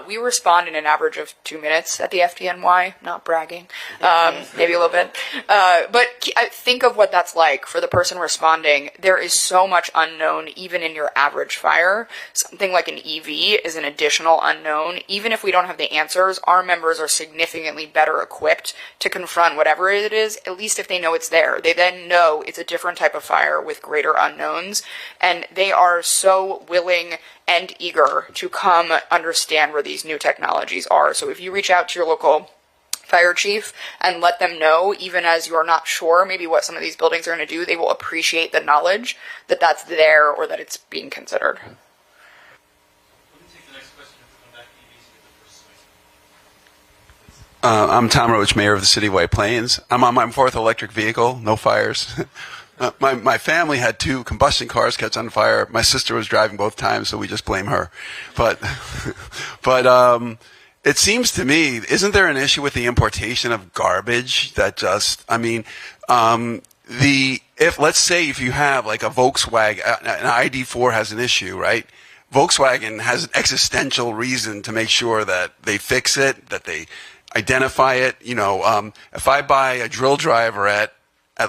S2: we respond in an average of 2 minutes at the FDNY. Not bragging, maybe a little bit. But think of what that's like for the person responding. There is so much unknown, even in your average fire. Something like an EV is an additional unknown. Even if we don't have the answers, our members are significantly better equipped to confront whatever it is, at least if they know it's there. They then know it's a different type of fire with greater unknowns. And they are so willing and eager to come understand where these new technologies are. So if you reach out to your local fire chief and let them know, even as you're not sure maybe what some of these buildings are going to do, they will appreciate the knowledge that that's there or that it's being considered.
S12: I'm Tom Roach, mayor of the city of White Plains. I'm on my 4th electric vehicle, no fires. My family had 2 combustion cars catch on fire. My sister was driving both times, so we just blame her. But it seems to me, isn't there an issue with the importation of garbage that just, I mean, let's say if you have like a Volkswagen, an ID4 has an issue, right? Volkswagen has an existential reason to make sure that they fix it, that they identify it. You know, if I buy a drill driver at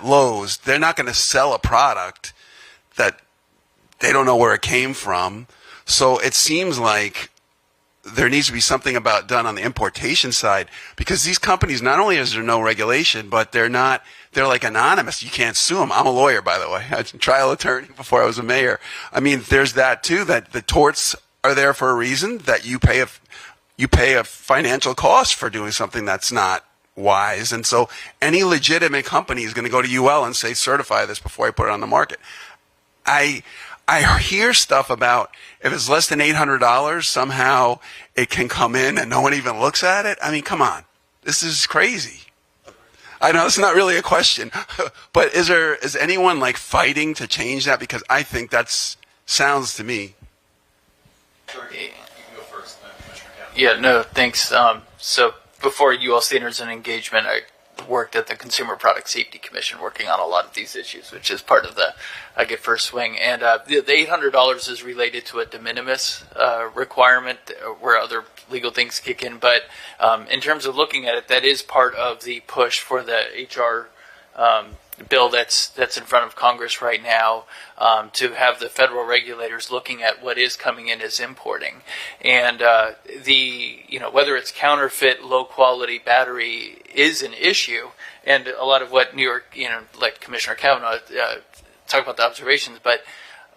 S12: Lowe's, they're not going to sell a product that they don't know where it came from. So it seems like there needs to be something done on the importation side, because these companies, not only is there no regulation, but they're like anonymous. You can't sue them. I'm a lawyer, by the way. I was a trial attorney before I was a mayor. I mean, there's that too, that the torts are there for a reason, that you pay a financial cost for doing something that's not wise. And so any legitimate company is going to go to UL and say, certify this before I put it on the market. I hear stuff about if it's less than $800, somehow it can come in and no one even looks at it. I mean, come on. This is crazy. I know it's not really a question, but is anyone like fighting to change that? Because I think sounds to me.
S5: Sorry, you can go first. Yeah, no, thanks. So before UL Standards and Engagement, I worked at the Consumer Product Safety Commission working on a lot of these issues, which is part of the I Get First Swing. And the $800 is related to a de minimis requirement where other legal things kick in. But in terms of looking at it, that is part of the push for the HR bill that's in front of Congress right now, to have the federal regulators looking at what is coming in as importing, and whether it's counterfeit, low quality battery is an issue, and a lot of what New York, like Commissioner Kavanagh talk about the observations, but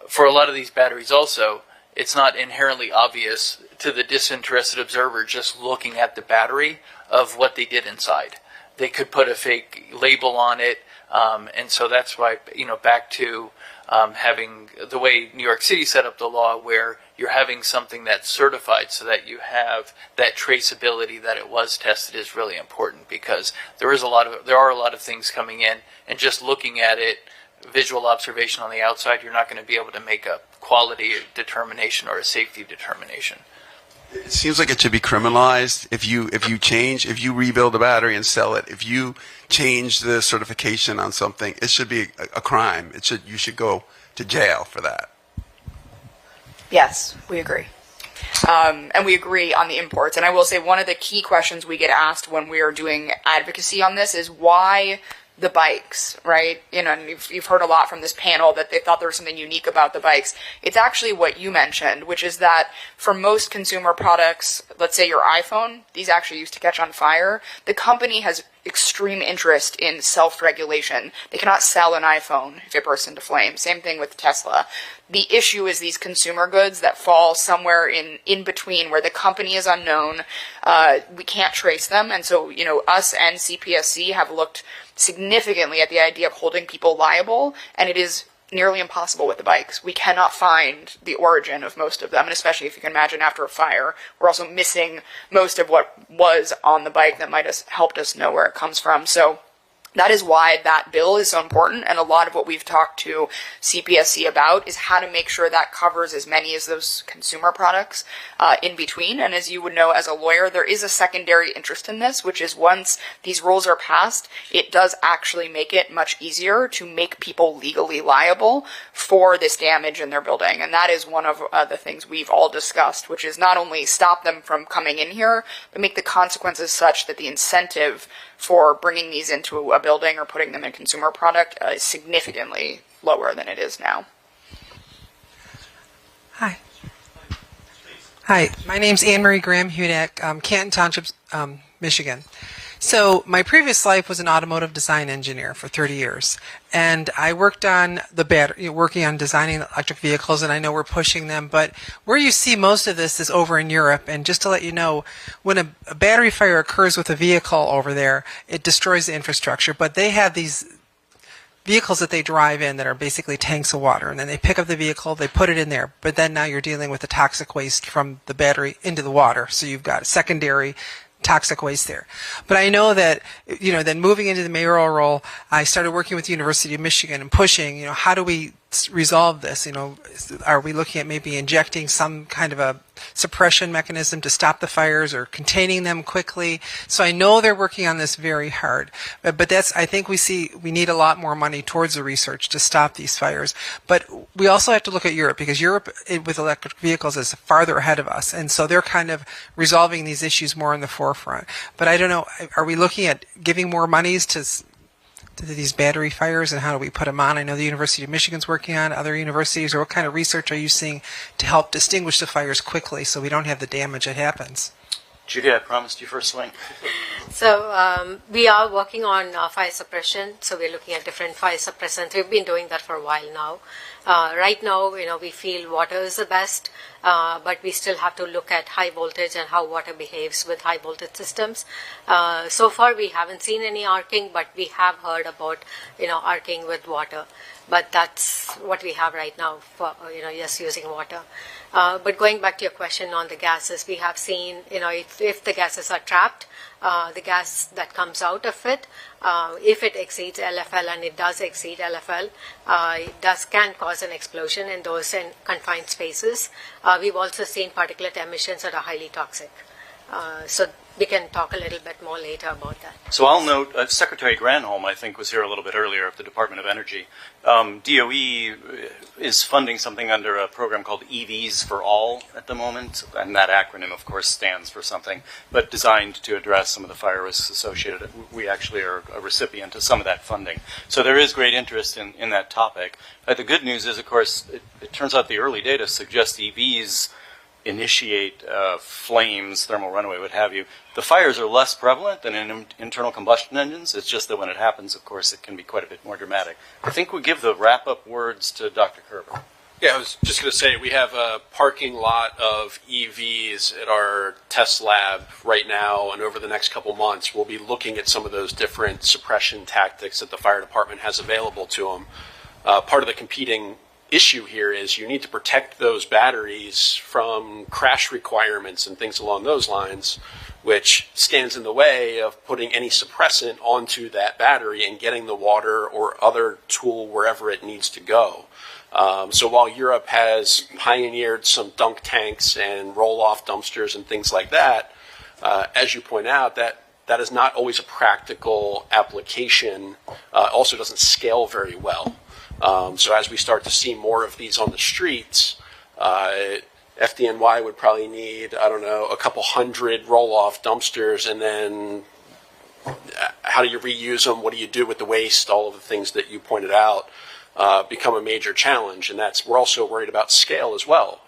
S5: for a lot of these batteries also, it's not inherently obvious to the disinterested observer just looking at the battery of what they did inside. They could put a fake label on it. And so that's why, back to having the way New York City set up the law, where you're having something that's certified so that you have that traceability that it was tested, is really important, because there are a lot of things coming in, and just looking at it, visual observation on the outside, you're not going to be able to make a quality determination or a safety determination.
S12: It seems like it should be criminalized. If you rebuild a battery and sell it, if you change the certification on something, it should be a crime. You should go to jail for that.
S2: Yes, we agree. And we agree on the imports. And I will say one of the key questions we get asked when we are doing advocacy on this is, why the bikes, right? And you've heard a lot from this panel that they thought there was something unique about the bikes. It's actually what you mentioned, which is that for most consumer products, let's say your iPhone, these actually used to catch on fire. The company has extreme interest in self-regulation. They cannot sell an iPhone if it bursts into flames. Same thing with Tesla. The issue is these consumer goods that fall somewhere in between where the company is unknown. We can't trace them. And so, us and CPSC have looked significantly at the idea of holding people liable, and it is nearly impossible with the bikes. We cannot find the origin of most of them, and especially if you can imagine after a fire, we're also missing most of what was on the bike that might have helped us know where it comes from. So that is why that bill is so important, and a lot of what we've talked to CPSC about is how to make sure that covers as many as those consumer products in between. And as you would know as a lawyer, there is a secondary interest in this, which is once these rules are passed, it does actually make it much easier to make people legally liable for this damage in their building. And that is one of the things we've all discussed, which is not only stop them from coming in here, but make the consequences such that the incentive for bringing these into a building or putting them in a consumer product is significantly lower than it is now.
S13: Hi. Hi, my name's Anne Marie Graham Hudak, Canton Township, Michigan. So my previous life was an automotive design engineer for 30 years, and I worked on the battery, working on designing electric vehicles, and I know we're pushing them, but where you see most of this is over in Europe. And just to let you know, when a battery fire occurs with a vehicle over there, it destroys the infrastructure, but they have these vehicles that they drive in that are basically tanks of water, and then they pick up the vehicle, they put it in there, but then now you're dealing with the toxic waste from the battery into the water, so you've got secondary toxic waste there. But I know that, then moving into the mayoral role, I started working with the University of Michigan and pushing, how do we resolve this? Are we looking at maybe injecting some kind of a suppression mechanism to stop the fires or containing them quickly? So I know they're working on this very hard, but I think we need a lot more money towards the research to stop these fires. But we also have to look at Europe, because Europe with electric vehicles is farther ahead of us, and so they're kind of resolving these issues more in the forefront. But I don't know, are we looking at giving more monies to these battery fires, and how do we put them on? I know the University of Michigan's working on other universities, or what kind of research are you seeing to help distinguish the fires quickly so we don't have the damage that happens?
S1: Judy, I promised you first swing.
S4: So we are working on fire suppression. So we're looking at different fire suppressants. We've been doing that for a while now. Right now, we feel water is the best, but we still have to look at high voltage and how water behaves with high voltage systems. So far, we haven't seen any arcing, but we have heard about, arcing with water. But that's what we have right now for, just using water. But going back to your question on the gases, we have seen, if the gases are trapped, the gas that comes out of it, if it exceeds LFL, and it does exceed LFL, it can cause an explosion in those confined spaces. We've also seen particulate emissions that are highly toxic. So we can talk a little bit more later about that.
S1: So I'll note, Secretary Granholm, I think, was here a little bit earlier of the Department of Energy. DOE is funding something under a program called EVs for All at the moment, and that acronym, of course, stands for something, but designed to address some of the fire risks associated. We actually are a recipient of some of that funding. So there is great interest in that topic. The good news is, of course, it turns out the early data suggests EVs initiate flames, thermal runaway, what have you. The fires are less prevalent than in internal combustion engines. It's just that when it happens, of course, it can be quite a bit more dramatic. I think we give the wrap-up words to Dr. Kerber.
S3: Yeah, I was just going to say, we have a parking lot of EVs at our test lab right now, and over the next couple months, we'll be looking at some of those different suppression tactics that the fire department has available to them. Part of the competing issue here is you need to protect those batteries from crash requirements and things along those lines, which stands in the way of putting any suppressant onto that battery and getting the water or other tool wherever it needs to go. So while Europe has pioneered some dunk tanks and roll-off dumpsters and things like that, as you point out, that is not always a practical application. Also doesn't scale very well. So as we start to see more of these on the streets, FDNY would probably need, a couple hundred roll-off dumpsters and then how do you reuse them? What do you do with the waste? All of the things that you pointed out become a major challenge, and we're also worried about scale as well.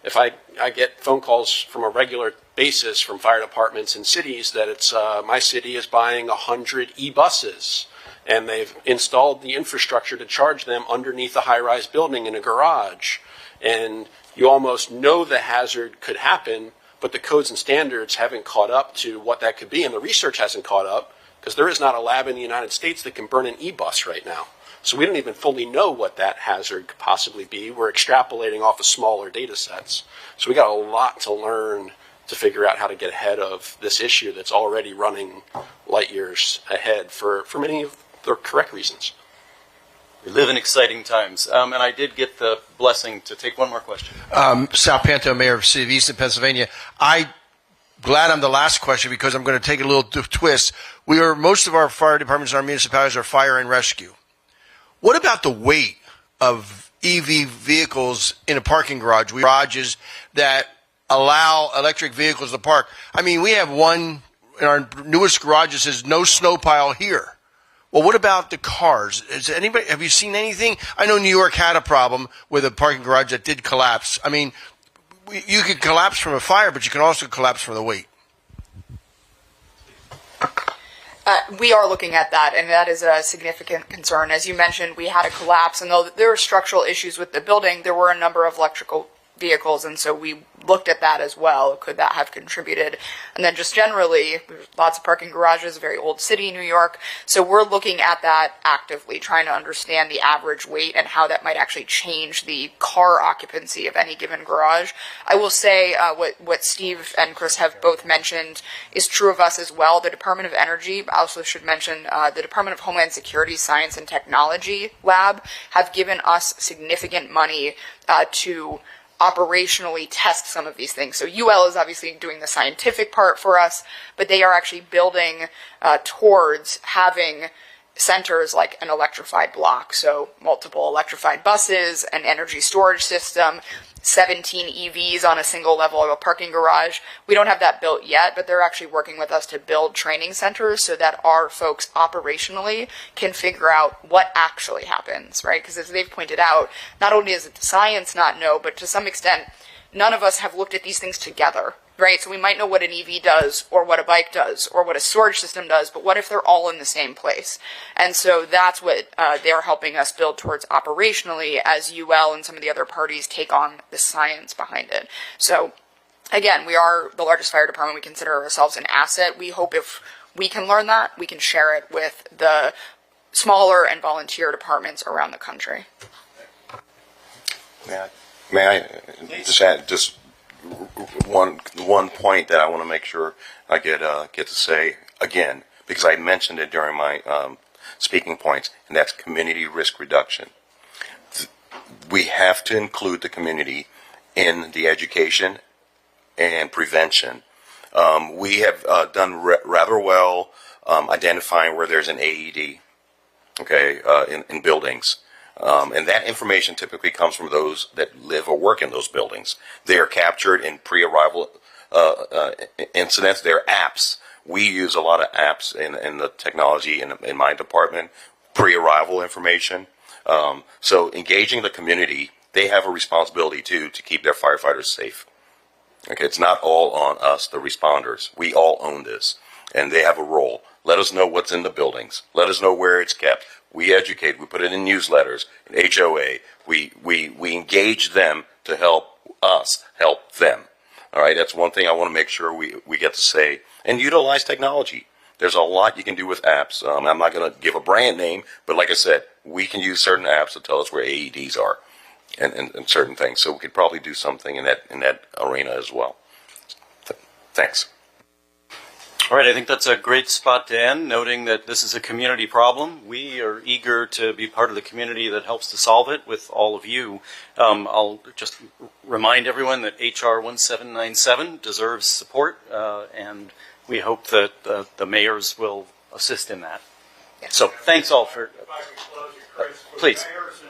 S3: If I get phone calls from a regular basis from fire departments in cities that my city is buying 100 e-buses, and they've installed the infrastructure to charge them underneath a high-rise building in a garage, and you almost know the hazard could happen, but the codes and standards haven't caught up to what that could be, and the research hasn't caught up, because there is not a lab in the United States that can burn an e-bus right now. So we don't even fully know what that hazard could possibly be. We're extrapolating off of smaller data sets. So we got a lot to learn to figure out how to get ahead of this issue that's already running light years ahead for many of the correct reasons.
S1: We live in exciting times. And I did get the blessing to take one more question.
S14: Sal Panto, Mayor of the City of Easton, Pennsylvania. I'm glad I'm the last question because I'm going to take a little twist. Most of our fire departments in our municipalities are fire and rescue. What about the weight of EV vehicles in a parking garage? We have garages that allow electric vehicles to park. I mean, we have one in our newest garage that says no snow pile here. Well, what about the cars? Have you seen anything? I know New York had a problem with a parking garage that did collapse. I mean, you could collapse from a fire, but you can also collapse from the weight.
S2: We are looking at that, and that is a significant concern. As you mentioned, we had a collapse, and though there were structural issues with the building, there were a number of electrical vehicles, and so we looked at that as well. Could that have contributed? And then just generally, there's lots of parking garages, very old city, New York, so we're looking at that actively, trying to understand the average weight and how that might actually change the car occupancy of any given garage. I will say what Steve and Chris have both mentioned is true of us as well. The Department of Energy, I also should mention, the Department of Homeland Security Science and Technology Lab have given us significant money to operationally test some of these things. So UL is obviously doing the scientific part for us, but they are actually building towards having centers like an electrified block, so multiple electrified buses, an energy storage system, 17 EVs on a single level of a parking garage. We don't have that built yet, but they're actually working with us to build training centers so that our folks operationally can figure out what actually happens, right? Because as they've pointed out, not only does the science not know, but to some extent, none of us have looked at these things together, right? So we might know what an EV does, or what a bike does, or what a storage system does, but what if they're all in the same place? And so that's what they're helping us build towards operationally as UL and some of the other parties take on the science behind it. So again, we are the largest fire department. We consider ourselves an asset. We hope if we can learn that, we can share it with the smaller and volunteer departments around the country.
S7: May I just add one point that I want to make sure I get to say again, because I mentioned it during my speaking points, and that's community risk reduction. We have to include the community in the education and prevention. We have done rather well identifying where there's an AED, in buildings. And that information typically comes from those that live or work in those buildings. They are captured in pre-arrival incidents. They're apps. We use a lot of apps in the technology in my department, pre-arrival information. So engaging the community, they have a responsibility too to keep their firefighters safe. Okay, it's not all on us, the responders. We all own this, and they have a role. Let us know what's in the buildings. Let us know where it's kept. We educate. We put it in newsletters, in HOA. We engage them to help us help them. All right, that's one thing I want to make sure we get to say. And utilize technology. There's a lot you can do with apps. I'm not going to give a brand name, but like I said, we can use certain apps to tell us where AEDs are and certain things. So we could probably do something in that arena as well. Thanks.
S1: All right, I think that's a great spot to end, noting that this is a community problem. We are eager to be part of the community that helps to solve it with all of you. I'll just remind everyone that HR 1797 deserves support, and we hope that the mayors will assist in that. So thanks all for...
S8: If I could close it, Chris,
S1: please.
S8: Mayors